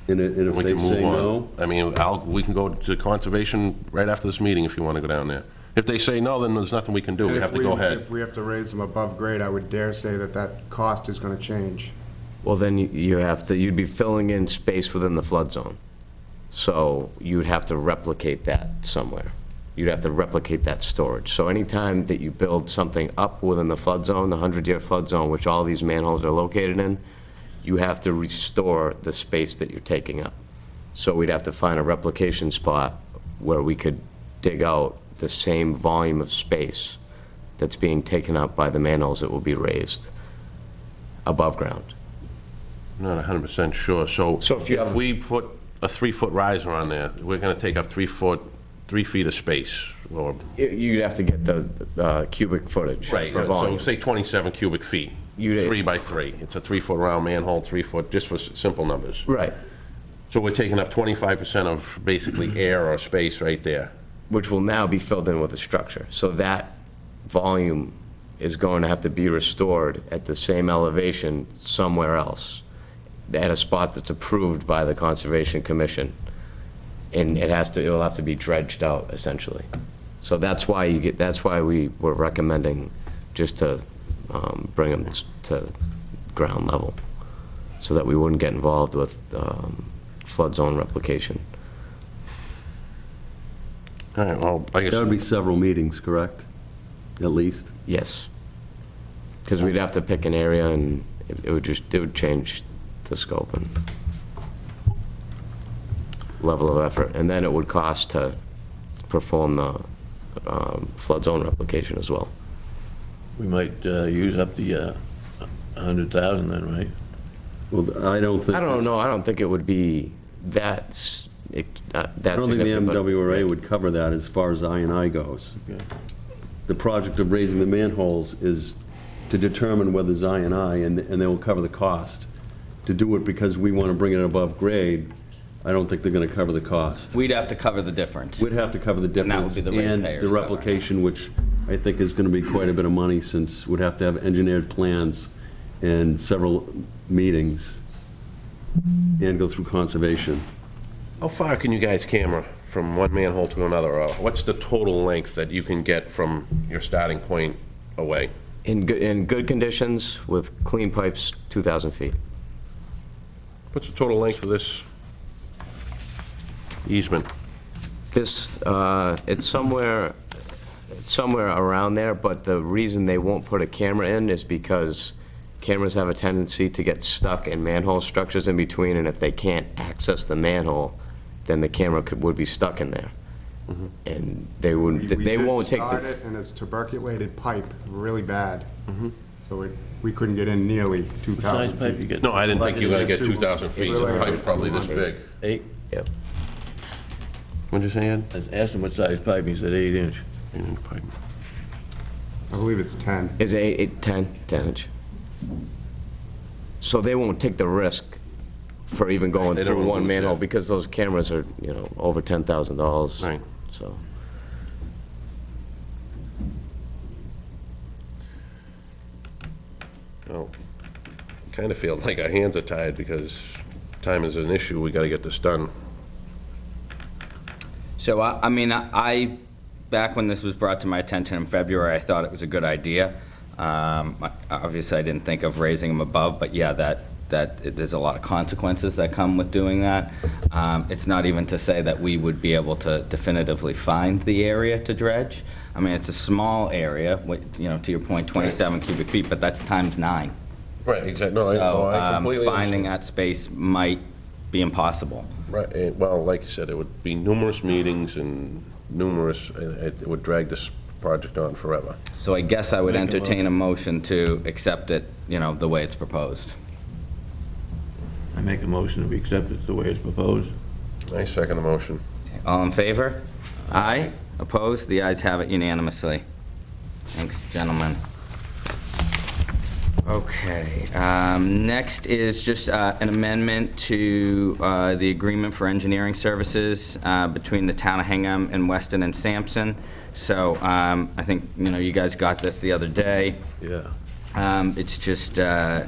S4: And if
S2: We
S4: they
S2: can
S4: say
S2: move
S4: no?
S2: on. I mean, we can go to conservation right after this meeting if you want to go down there. If they say no, then there's nothing we can do. We
S8: If
S2: have to go ahead.
S8: If we have to raise them above grade, I would dare say that that cost is going to change.
S9: Well, then you'd be filling in space within the flood zone. So you'd have to replicate that somewhere. You'd have to replicate that storage. So anytime that you build something up within the flood zone, the 100-year flood zone, which all these manholes are located in, you have to restore the space that you're taking up. So we'd have to find a replication spot where we could dig out the same volume of space that's being taken up by the manholes that will be raised above ground.
S2: I'm not 100% sure. So
S9: So if you have-
S2: we put a 3-foot riser on there, we're going to take up 3 feet of space, or...
S9: You'd have to get the cubic footage
S2: Right,
S9: for
S2: so
S9: volume.
S2: say 27 cubic feet,
S9: You'd-
S2: 3 by 3. It's a 3-foot round manhole, 3 foot, just for simple numbers.
S9: Right,
S2: So we're taking up 25% of basically air or space right there.
S9: which will now be filled in with a structure. So that volume is going to have to be restored at the same elevation somewhere else, at a spot that's approved by the Conservation Commission. And it will have to be dredged out, essentially. So that's why we were recommending just to bring them to ground level, so that we wouldn't get involved with flood zone replication.
S2: All right, well, I guess...
S4: That would be several meetings, correct? At least?
S9: Yes. Because we'd have to pick an area, and it would change the scope and level of effort. And then it would cost to perform the flood zone replication as well.
S3: We might use up the 100,000 then, right?
S4: Well, I don't think...
S9: I don't know, I don't think it would be that
S4: I don't think the
S9: significant, but-
S4: MWRA would cover that as far as I&I goes.
S3: Okay.
S4: The project of raising the manholes is to determine whether there's I&I, and they will cover the cost to do it because we want to bring it above grade, I don't think they're going to cover the cost.
S1: We'd have to cover the difference.
S4: We'd have to cover the
S1: And that
S4: difference.
S1: would be the ratepayers
S4: And the
S1: covering.
S4: replication, which I think is going to be quite a bit of money, since we'd have to have engineered plans and several meetings and go through conservation.
S2: How far can you guys camera from one manhole to another? Or what's the total length that you can get from your starting point away?
S9: In good conditions with clean pipes, 2,000 feet.
S2: What's the total length of this easement?
S9: This, it's somewhere around there, but the reason they won't put a camera in is because cameras have a tendency to get stuck in manhole structures in between, and if they can't access the manhole, then the camera would be stuck in there. And they won't take
S8: We did start
S9: the,
S8: it, and it's tuberculated pipe, really bad. So we couldn't get in nearly
S3: What
S8: 2,000
S3: size pipe you
S8: feet.
S3: get?
S2: No, I didn't think you were gonna get
S8: Two-
S2: 2,000 feet.
S8: it's
S2: The
S8: really
S2: pipe probably this
S8: 200.
S2: big.
S3: 8?
S9: yep.
S2: What'd you say, Ed?
S3: I asked him what size pipe, he said 8-inch.
S2: 8-inch pipe.
S8: I believe it's 10.
S9: Is it 10 inch? So they won't take the risk for even going
S2: They don't
S9: through one
S2: lose,
S9: manhole,
S2: yeah.
S9: because those cameras are, over $10,000.
S2: Right.
S9: So,
S2: Oh, kind of feel like our hands are tied because time is an issue. We gotta get this done.
S1: So, I mean, back when this was brought to my attention in February, I thought it was a good idea. Obviously, I didn't think of raising them above, but yeah, there's a lot of consequences that come with doing that. It's not even to say that we would be able to definitively find the area to dredge. I mean, it's a small area, to your point, 27 cubic feet, but that's times 9.
S2: Right, exactly. No,
S1: So,
S2: I completely
S1: finding
S2: understand.
S1: that space might be impossible.
S2: Right, well, like you said, it would be numerous meetings and it would drag this project on forever.
S1: So I guess I would
S3: Make a
S1: entertain a motion to accept it, the way it's proposed.
S3: I make a motion to be accepted the way it's proposed.
S2: I second the motion.
S1: All in favor? Aye. Opposed? The ayes have it unanimously. Thanks, gentlemen. Okay, next is just an amendment to the agreement for engineering services between the town of Hingham and Weston and Sampson. So I think, you guys got this the other day.
S3: Yeah.
S1: It's just, there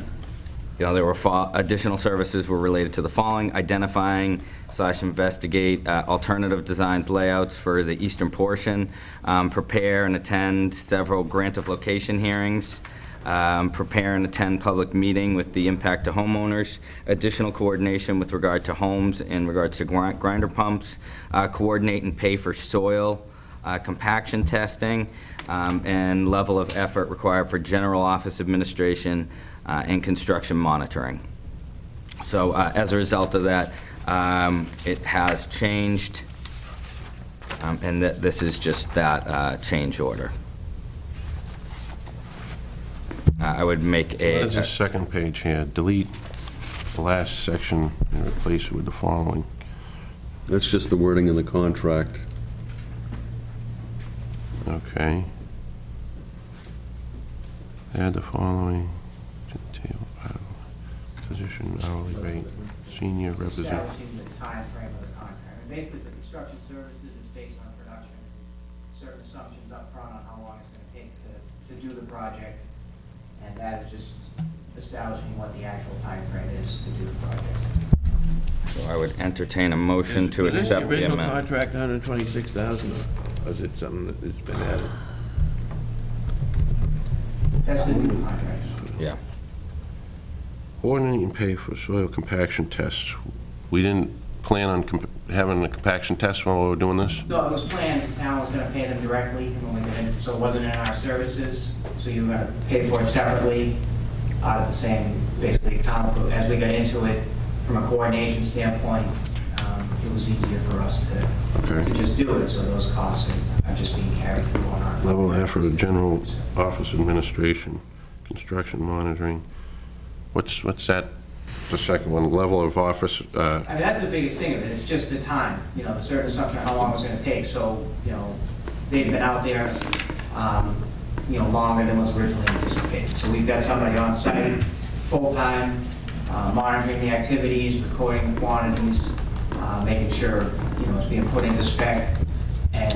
S1: were additional services were related to the following: identifying/investigate alternative designs layouts for the eastern portion, prepare and attend several grant of location hearings, prepare and attend public meeting with the impact to homeowners, additional coordination with regard to homes in regards to grinder pumps, coordinate and pay for soil compaction testing, and level of effort required for general office administration and construction monitoring. So as a result of that, it has changed, and this is just that change order. I would make
S2: What is this second page here? Delete the last section and replace it with the following.
S4: That's just the wording in the contract.
S2: Okay. Add the following to the table. Position, hourly rate, senior representative.
S11: Establishing the timeframe of the contract. And basically, for construction services, it's based on production, certain assumptions up front on how long it's gonna take to do the project, and that is just establishing what the actual timeframe is to do the project.
S1: So I would entertain a motion to accept the
S3: original
S1: amendment.
S3: contract 126,000, or is it something that's been added?
S11: That's the new contract.
S1: Yeah.
S2: Coordinate and pay for soil compaction tests. We didn't plan on having a compaction test while we were doing this?
S11: No, it was planned, the town was gonna pay them directly when we got in, so it wasn't in our services, so you were gonna pay for it separately out of the same, basically, account. But as we got into it, from a coordination standpoint, it was easier for us to
S2: Okay.
S11: just do it, so those costs are just being carried through on our.
S2: Level of effort of general office administration, construction monitoring. What's that, the second one, level of office,
S11: I mean, that's the biggest thing of it, it's just the time, the certain assumption of how long it was gonna take, so, they've been out there, longer than was originally anticipated. So we've got somebody on site, full-time, monitoring the activities, recording the quantities, making sure, it's being put into spec, and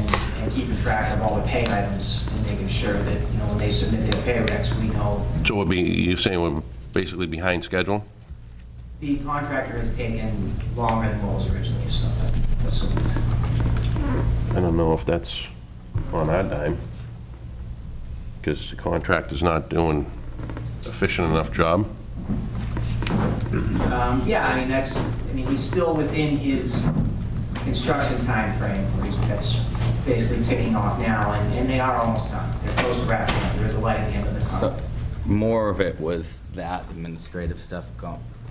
S11: keeping track of all the pay items, and making sure that, when they submit their pay recs, we know.
S2: So you're saying we're basically behind schedule?
S11: The contractor has taken longer than what was originally assumed.
S2: I don't know if that's on our dime, because the contractor's not doing efficient enough job.
S11: Yeah, he's still within his construction timeframe, that's basically ticking off now, and they are almost done. They're close to wrapping up. There is a light at the end of the tunnel.
S1: More of it was that administrative stuff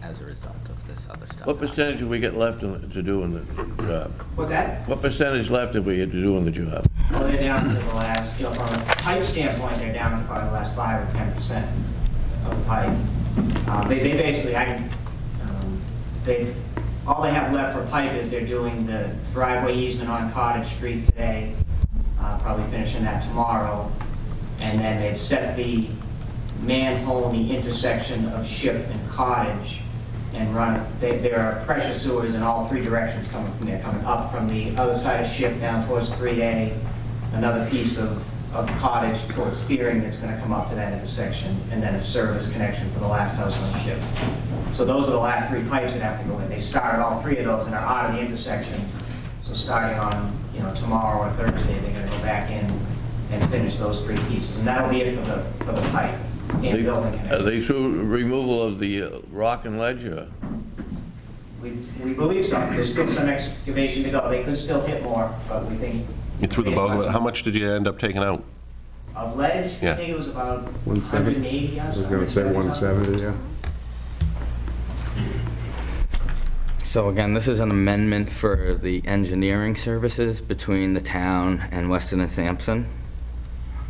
S1: as a result of this other stuff.
S3: What percentage did we get left to do in the job?
S11: What's that?
S3: What percentage left did we get to do in the job?
S11: Well, they're down to the last, from a pipe standpoint, they're down to probably the last 5 or 10% of the pipe. They basically, all they have left for pipe is they're doing the driveway easement on Cottage Street today, probably finishing that tomorrow. And then they've set the manhole in the intersection of Ship and Cottage and run it. There are pressure sewers in all 3 directions coming from there, coming up from the other side of Ship down towards 3A, another piece of Cottage towards Fearing that's going to come up to that intersection, and then a service connection for the last house on Ship. So those are the last 3 pipes that have to go in. They started all 3 of those and are out of the intersection. So starting on tomorrow or Thursday, they're going to go back in and finish those 3 pieces, and that'll be it for the pipe and building
S3: Are
S11: connection.
S3: they through removal of the rock and ledge, or?
S11: We believe so. There's still some excavation to go. They could still hit more, but we think.
S2: You threw the bulk of it. How much did you end up taking out?
S11: Of ledge,
S2: Yeah.
S11: I think it was about
S8: 170?
S11: 180.
S8: I was gonna say 170, yeah.
S1: So again, this is an amendment for the engineering services between the town and Weston and Sampson.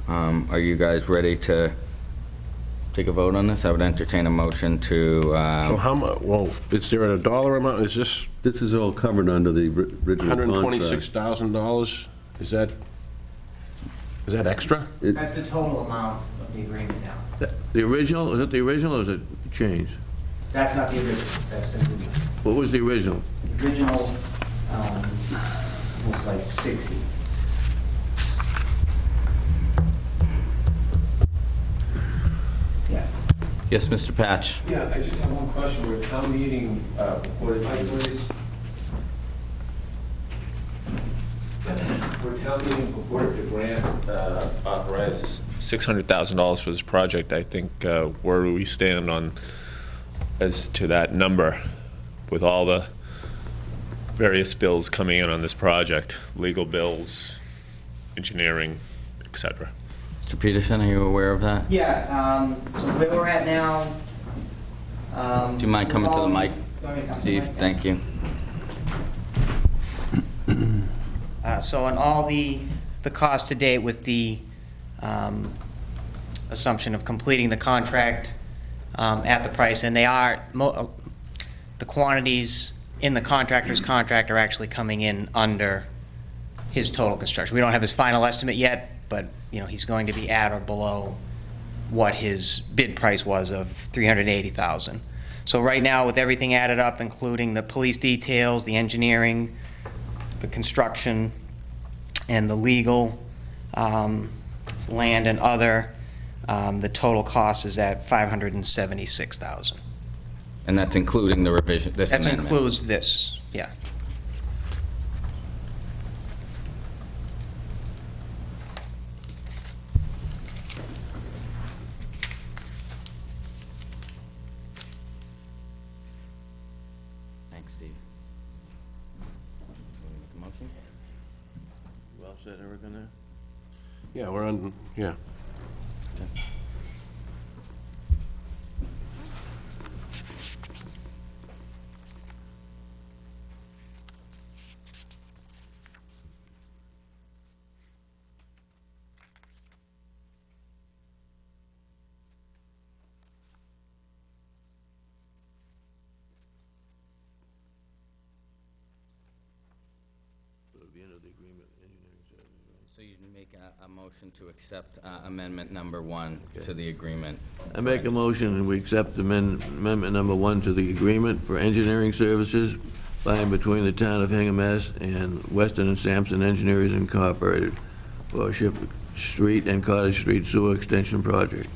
S1: Are you guys ready to take a vote on this? I would entertain a motion to,
S2: So how much, well, is there a dollar amount? Is this
S4: This is all covered under the original contract.
S2: $126,000? Is that extra?
S11: That's the total amount of the agreement now.
S3: The original, is it the original or is it changed?
S11: That's not the original, that's the new one.
S3: What was the original?
S11: The original was like 60. Yeah.
S1: yes, Mr. Patch?
S6: Yeah, I just have one question. Where town meeting reported to Where town meeting purported to grant authorize $600,000 for this project, I think where do we stand on as to that number with all the various bills coming in on this project, legal bills, engineering, et cetera?
S1: Mr. Peterson, are you aware of that?
S11: Yeah, so where we're at now.
S1: Do you mind coming to the mic,
S11: Go ahead, come to the
S1: Steve?
S11: mic.
S1: Thank you.
S11: So on all the cost to date with the assumption of completing the contract at the price, and they are, the quantities in the contractor's contract are actually coming in under his total construction. We don't have his final estimate yet, but, he's going to be at or below what his bid price was of $380,000. So right now, with everything added up, including the police details, the engineering, the construction, and the legal, land and other, the total cost is at $576,000.
S1: And that's including the revision, this
S11: That
S1: amendment?
S11: includes this, yeah.
S1: Thanks, Steve. Want to make a motion?
S3: You all set, Eric, on that?
S2: Yeah, we're on, yeah.
S3: At the end of the agreement, engineering services, right?
S1: So you'd make a motion to accept amendment number 1 to the agreement.
S3: I make a motion and we accept amendment number 1 to the agreement for engineering services by and between the town of Hingham, Mass. and Weston and Sampson Engineers Incorporated for Ship Street and Cottage Street Sewer Extension Project.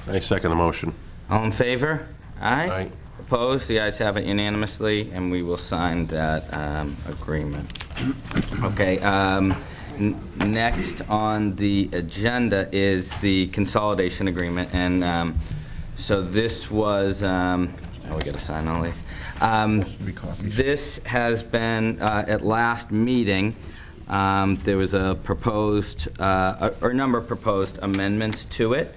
S2: I second the motion.
S1: All in favor? Aye?
S2: Aye.
S1: Opposed? The ayes have it unanimously, and we will sign that agreement. Okay, next on the agenda is the consolidation agreement, and so this was, oh, we gotta sign all these. This has been, at last meeting, there was a proposed, or a number of proposed amendments to it,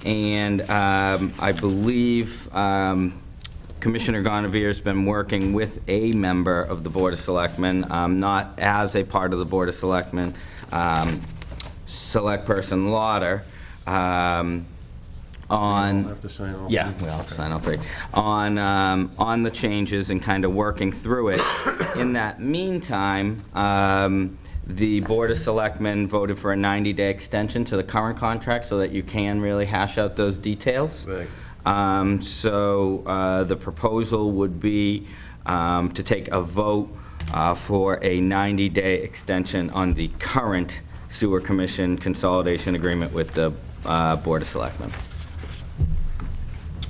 S1: and I believe Commissioner Gonavire's been working with a member of the Board of Selectmen, not as a part of the Board of Selectmen, Select Person Lauder, on...
S2: have to sign all
S1: Yeah,
S2: three?
S1: we all have to sign all three. On the changes and kind of working through it. In that meantime, the Board of Selectmen voted for a 90-day extension to the current contract so that you can really hash out those details.
S3: Right.
S1: So the proposal would be to take a vote for a 90-day extension on the current Sewer Commission consolidation agreement with the Board of Selectmen.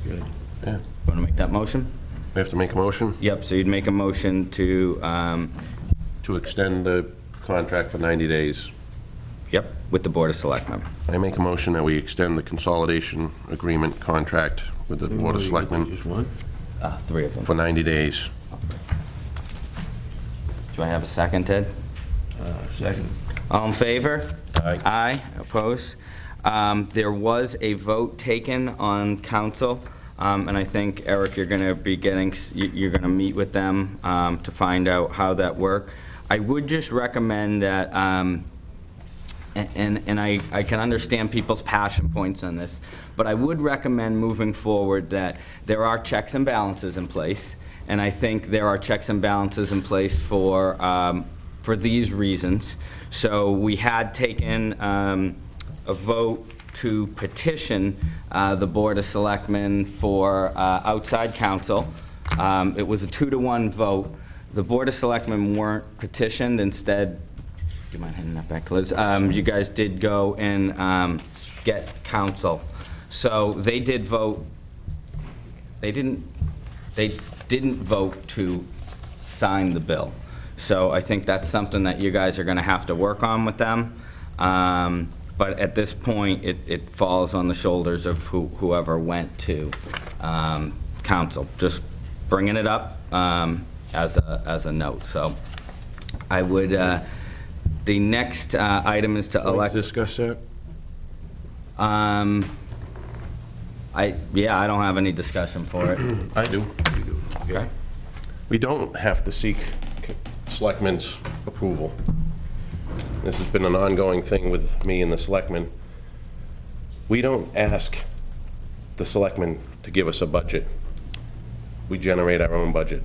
S3: Good.
S2: Yeah.
S1: Want to make that motion?
S2: We have to make a motion
S1: Yep, so you'd make a motion to,
S2: to extend the contract for 90 days.
S1: yep, with the Board of Selectmen.
S2: I make a motion that we extend the consolidation agreement contract with the Board of Selectmen
S3: Just one?
S1: 3 of them.
S2: for 90 days.
S1: Do I have a second, Ted?
S3: Second.
S1: All in favor?
S2: Aye.
S1: Aye, opposed? There was a vote taken on council, and I think, Eric, you're going to be getting, you're going to meet with them to find out how that worked. I would just recommend that, and I can understand people's passion points on this, but I would recommend moving forward that there are checks and balances in place, and I think there are checks and balances in place for these reasons. So we had taken a vote to petition the Board of Selectmen for outside counsel. It was a 2-to-1 vote. The Board of Selectmen weren't petitioned. Instead, do you mind handing that back to Liz? You guys did go and get counsel. So they did vote, they didn't vote to sign the bill. So I think that's something that you guys are going to have to work on with them. But at this point, it falls on the shoulders of whoever went to council. Just bringing it up as a note. So I would, the next item is to
S2: Can we
S1: elect.
S2: discuss that?
S1: Yeah, I don't have any discussion for it.
S2: I do.
S1: Okay.
S2: We don't have to seek selectmen's approval. This has been an ongoing thing with me and the selectmen. We don't ask the selectmen to give us a budget. We generate our own budget.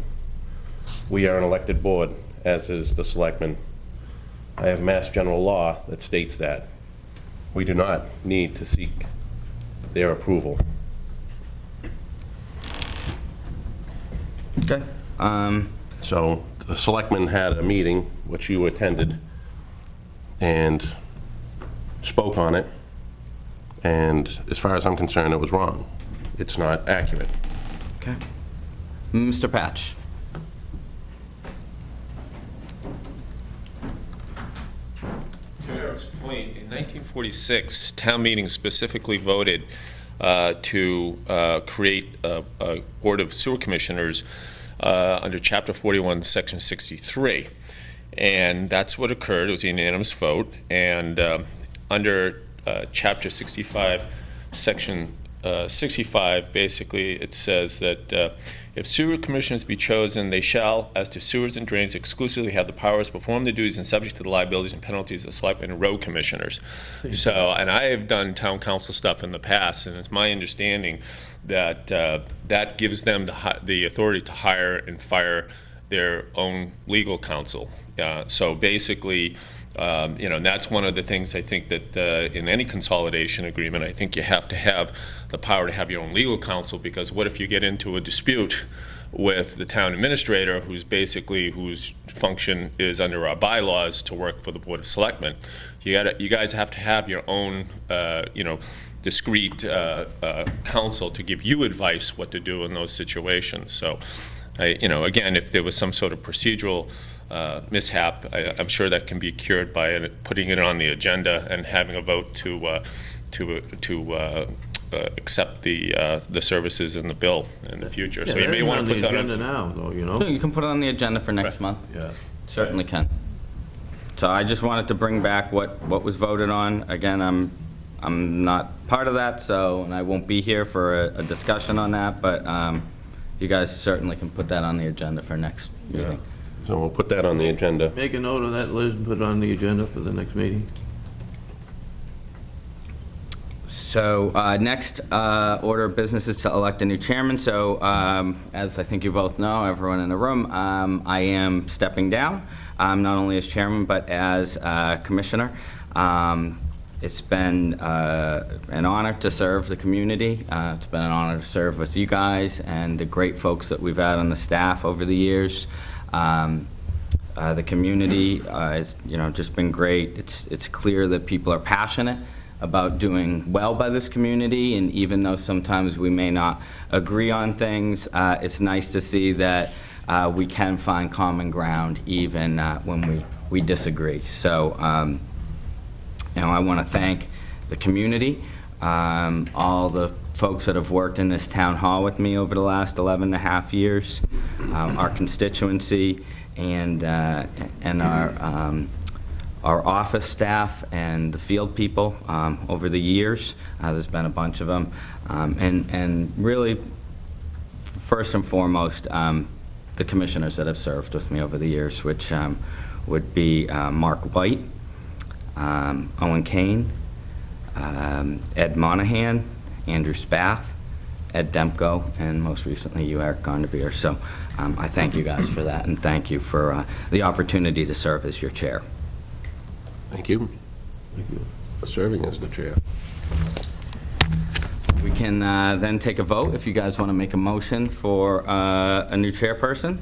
S2: We are an elected board, as is the selectmen. I have Mass General Law that states that. We do not need to seek their approval.
S1: Okay.
S2: So the selectmen had a meeting, which you attended, and spoke on it, and as far as I'm concerned, it was wrong. It's not accurate.
S1: Okay. Mr. Patch.
S6: To Eric's point, in 1946, town meeting specifically voted to create a Board of Sewer Commissioners under Chapter 41, Section 63. And that's what occurred. It was a unanimous vote. And under Chapter 65, Section 65, basically, it says that if sewer commissioners be chosen, they shall, as to sewers and drains, exclusively have the powers to perform the duties and subject to the liabilities and penalties of selectmen and road commissioners. So, and I have done town council stuff in the past, and it's my understanding that that gives them the authority to hire and fire their own legal counsel. So basically, And that's one of the things I think that in any consolidation agreement, I think you have to have the power to have your own legal counsel, because what if you get into a dispute with the town administrator, whose function is under our bylaws to work for the Board of Selectmen? You guys have to have your own, discreet counsel to give you advice what to do in those situations. So, again, if there was some sort of procedural mishap, I'm sure that can be cured by putting it on the agenda and having a vote to accept the services in the bill in the future. So you may want to put that on
S3: the agenda now, though.
S1: You can put it on the agenda for next month.
S3: Yeah.
S1: Certainly can. So I just wanted to bring back what was voted on. Again, I'm not part of that, and I won't be here for a discussion on that, but you guys certainly can put that on the agenda for next meeting.
S2: So we'll put that on the agenda.
S3: Make a note of that, Liz, and put it on the agenda for the next meeting.
S1: So next order of business is to elect a new chairman. So as I think you both know, everyone in the room, I am stepping down, not only as chairman, but as commissioner. It's been an honor to serve the community. It's been an honor to serve with you guys and the great folks that we've had on the staff over the years. The community has, just been great. It's clear that people are passionate about doing well by this community, and even though sometimes we may not agree on things, it's nice to see that we can find common ground even when we disagree. So, I want to thank the community, all the folks that have worked in this town hall with me over the last 11 and a half years, our constituency, and our office staff and the field people over the years. There's been a bunch of them. And really, first and foremost, the commissioners that have served with me over the years, which would be Mark White, Owen Kane, Ed Monahan, Andrew Spath, Ed Demko, and most recently you, Eric Gondavere. So I thank you guys for that, and thank you for the opportunity to serve as your chair.
S2: Thank you. Thank you for serving as the chair.
S1: So we can then take a vote if you guys want to make a motion for a new chairperson.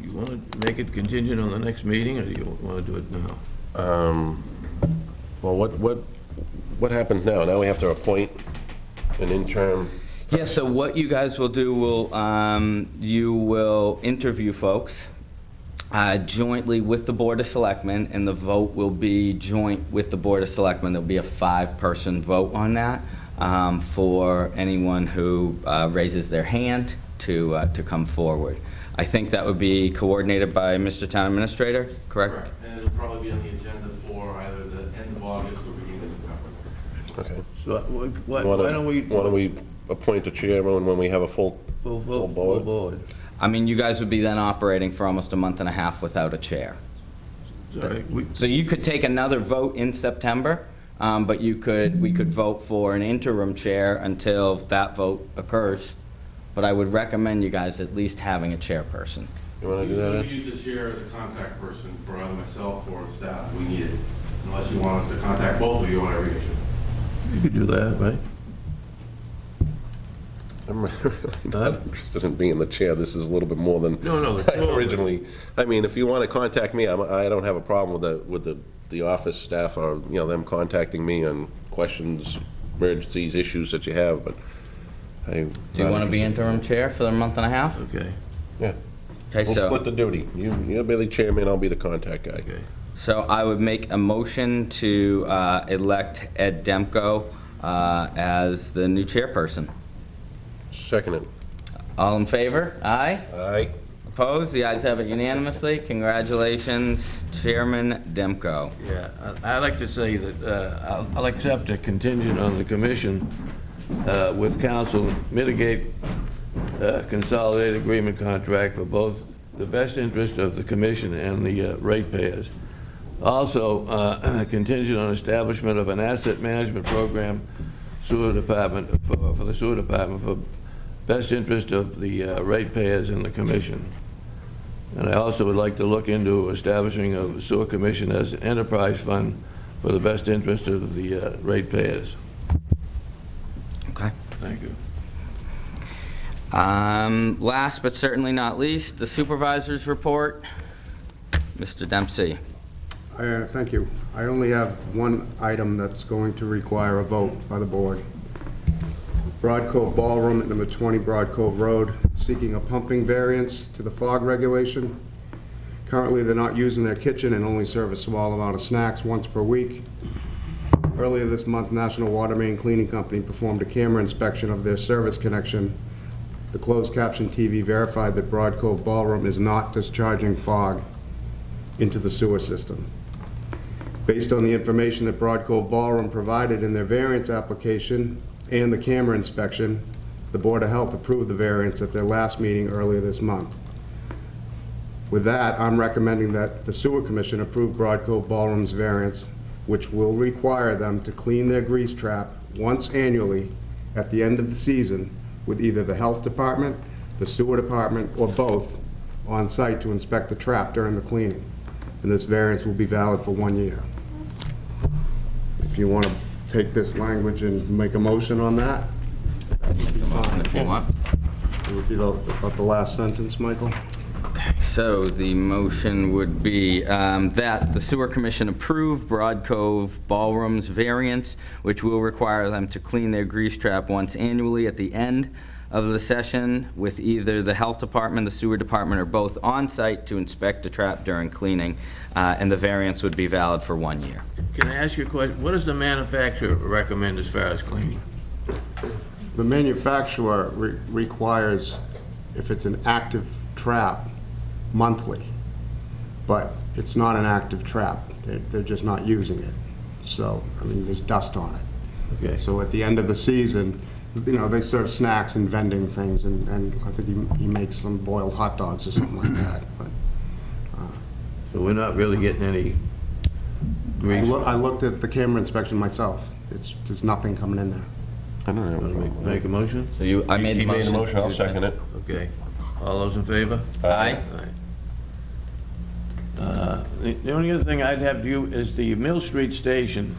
S3: You want to make it contingent on the next meeting, or do you want to do it now?
S2: Well, what happens now? Now we have to appoint an interim.
S1: Yeah, so what you guys will do you will interview folks jointly with the Board of Selectmen, and the vote will be joint with the Board of Selectmen. There'll be a 5-person vote on that for anyone who raises their hand to come forward. I think that would be coordinated by Mr. Town Administrator, correct?
S7: And it'll probably be on the agenda for either the end of August or beginning of September.
S2: Okay.
S3: So why don't we...
S2: Why don't we appoint a chairman when we have a full board?
S1: I mean, you guys would be then operating for almost a month and a half without a chair.
S3: Sorry,
S1: So you could take another vote in September, but we could vote for an interim chair until that vote occurs. But I would recommend you guys at least having a chairperson.
S2: You want to do that, Ed?
S7: We use the chair as a contact person for either myself or staff if we need it, unless you want us to contact both of you on every issue.
S3: you could do that, right?
S2: I'm really not interested in being the chair. This is a little bit more than
S3: No,
S2: I originally. I mean, if you want to contact me, I don't have a problem with the office staff or, them contacting me on questions, emergencies, issues that you have, but
S1: Do you want to be interim chair for a month and a half?
S3: Okay.
S2: Yeah.
S1: Okay,
S2: We'll split the duty. You'll be the chairman, I'll be the contact guy.
S3: Okay.
S1: So I would make a motion to elect Ed Demko as the new chairperson.
S2: Second it.
S1: All in favor? Aye?
S2: Aye.
S1: Opposed? The ayes have it unanimously. Congratulations, Chairman Demko.
S3: Yeah, I'd like to say that I'll accept a contingent on the commission with council mitigate consolidated agreement contract for both the best interest of the commission and the ratepayers. Also, contingent on establishment of an asset management program sewer department for the sewer department for best interest of the ratepayers and the commission. And I also would like to look into establishing a sewer commission as an enterprise fund for the best interest of the ratepayers.
S1: Okay.
S3: Thank you.
S1: Last but certainly not least, the supervisor's report. Mr. Dempsey.
S8: Thank you. I only have one item that's going to require a vote by the board. Broad Cove Ballroom at number 20 Broad Cove Road, seeking a pumping variance to the fog regulation. Currently, they're not using their kitchen and only serve a small amount of snacks once per week. Earlier this month, National Water Main Cleaning Company performed a camera inspection of their service connection. The closed caption TV verified that Broad Cove Ballroom is not discharging fog into the sewer system. Based on the information that Broad Cove Ballroom provided in their variance application and the camera inspection, the Board of Health approved the variance at their last meeting earlier this month. With that, I'm recommending that the Sewer Commission approve Broad Cove Ballroom's variance, which will require them to clean their grease trap once annually at the end of the season with either the Health Department, the Sewer Department, or both on site to inspect the trap during the cleaning. And this variance will be valid for 1 year. If you want to take this language and make a motion on that,
S1: If you want.
S8: it would be about the last sentence, Michael.
S1: So the motion would be that the Sewer Commission approve Broad Cove Ballroom's variance, which will require them to clean their grease trap once annually at the end of the session with either the Health Department, the Sewer Department, or both on site to inspect the trap during cleaning, and the variance would be valid for 1 year.
S3: Can I ask you a question? What does the manufacturer recommend as far as cleaning?
S8: The manufacturer requires, if it's an active trap, monthly, but it's not an active trap. They're just not using it. So, I mean, there's dust on it.
S3: Okay.
S8: So at the end of the season, you know, they serve snacks and vending things, and I think he makes some boiled hot dogs or something like that. But
S3: So we're not really getting any grease?
S8: I looked at the camera inspection myself. There's nothing coming in there.
S2: I don't know.
S3: Want to make a motion?
S1: So I made the
S2: He
S1: motion.
S2: made the motion, I'll second it.
S3: Okay. All those in favor?
S1: Aye.
S3: The only other thing I'd have to you is the Mill Street Station.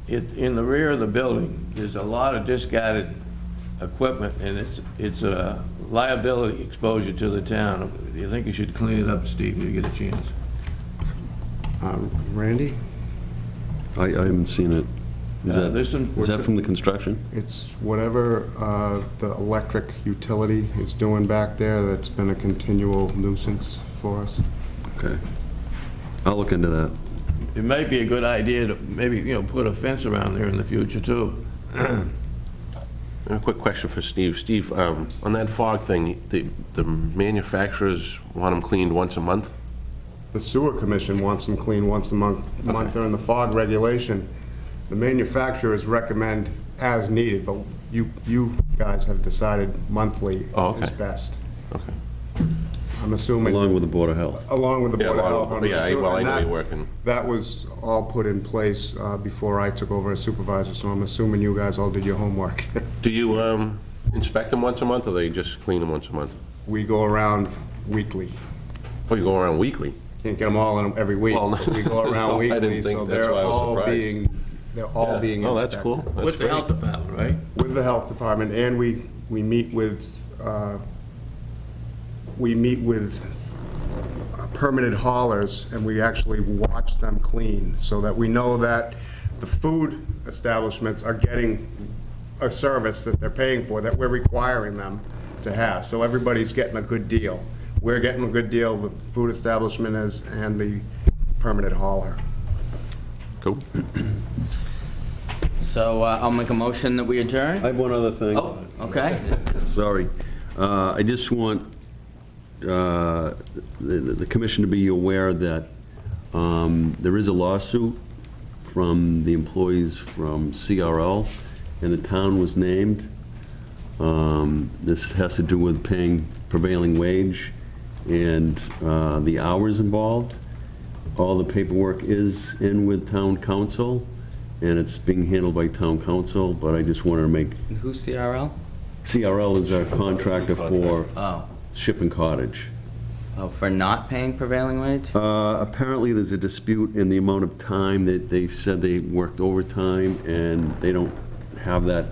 S3: In the rear of the building, there's a lot of discarded equipment, and it's a liability exposure to the town. Do you think you should clean it up, Steve, if you get a chance?
S8: Randy?
S4: I haven't seen it.
S3: There's some-
S4: Is that from the construction?
S8: It's whatever the electric utility is doing back there that's been a continual nuisance for us.
S4: Okay. I'll look into that.
S3: It might be a good idea to maybe, put a fence around there in the future, too.
S2: A quick question for Steve. Steve, on that fog thing, the manufacturers want them cleaned once a month?
S8: The Sewer Commission wants them cleaned once a month during the fog regulation. The manufacturers recommend as needed, but you guys have decided monthly is best.
S2: Okay.
S8: I'm assuming.
S4: Along with the Board of Health.
S8: Along with the Board of Health. I'm
S2: Yeah, well, I know
S8: assuming
S2: you're working.
S8: that was all put in place before I took over as supervisor, so I'm assuming you guys all did your homework.
S2: Do you inspect them once a month, or they just clean them once a month?
S8: We go around weekly.
S2: Oh, you go around weekly?
S8: Can't get them all in every week.
S2: Well,
S8: but we go around
S2: I
S8: weekly,
S2: didn't think
S8: so
S2: that's
S8: they're
S2: why I was
S8: all
S2: surprised.
S8: being
S2: Oh, that's
S8: inspected.
S2: cool. That's
S3: With the
S2: great.
S3: Health Department, right?
S8: With the Health Department, and we meet with permitted haulers, and we actually watch them clean, so that we know that the food establishments are getting a service that they're paying for, that we're requiring them to have. So everybody's getting a good deal. We're getting a good deal, the food establishment is, and the permitted hauler.
S2: Cool.
S1: So I'll make a motion that we adjourn.
S4: I have one other thing.
S1: Oh, okay.
S4: Sorry. I just want the commission to be aware that there is a lawsuit from the employees from CRL, and the town was named. This has to do with paying prevailing wage and the hours involved. All the paperwork is in with town council, and it's being handled by town council, but I just wanted to make,
S1: Who's CRL?
S4: CRL is our contractor for
S1: Oh,
S4: Ship and Cottage.
S1: Oh, for not paying prevailing wage?
S4: Apparently, there's a dispute in the amount of time that they said they worked overtime, and they don't have that,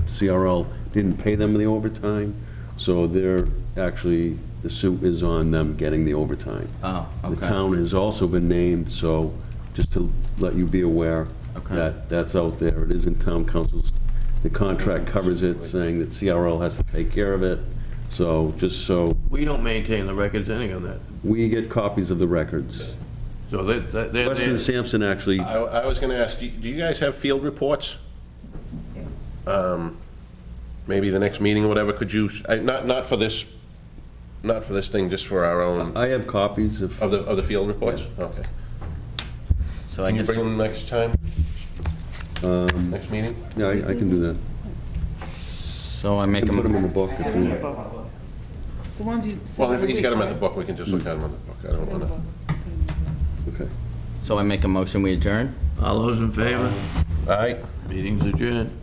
S4: CRL didn't pay them the overtime, so they're actually, the suit is on them getting the overtime.
S1: Oh, okay.
S4: The town has also been named, so just to let you be aware
S1: Okay.
S4: that that's out there. It is in town council's, the contract covers it, saying that CRL has to take care of it. So, just so,
S3: We don't maintain the records any of that.
S4: we get copies of the records.
S3: So they're
S4: Weston and Sampson actually,
S2: I was gonna ask, do you guys have field reports? Maybe the next meeting or whatever, could you, not for this thing, just for our own,
S4: I have copies of,
S2: of the field reports? Okay.
S1: So I
S2: Can you
S1: guess,
S2: bring them next time? Next meeting?
S4: yeah, I can do that.
S1: so I make
S4: I can put them in
S1: a,
S4: the book if you,
S10: The ones you said.
S2: Well, if
S10: every
S2: he's got them
S10: week,
S2: at the book, we can just look at them on the book. I don't
S10: right?
S2: wanna.
S4: okay.
S1: so I make a motion, we adjourn?
S3: All those in favor?
S2: All right.
S3: Meeting's adjourned.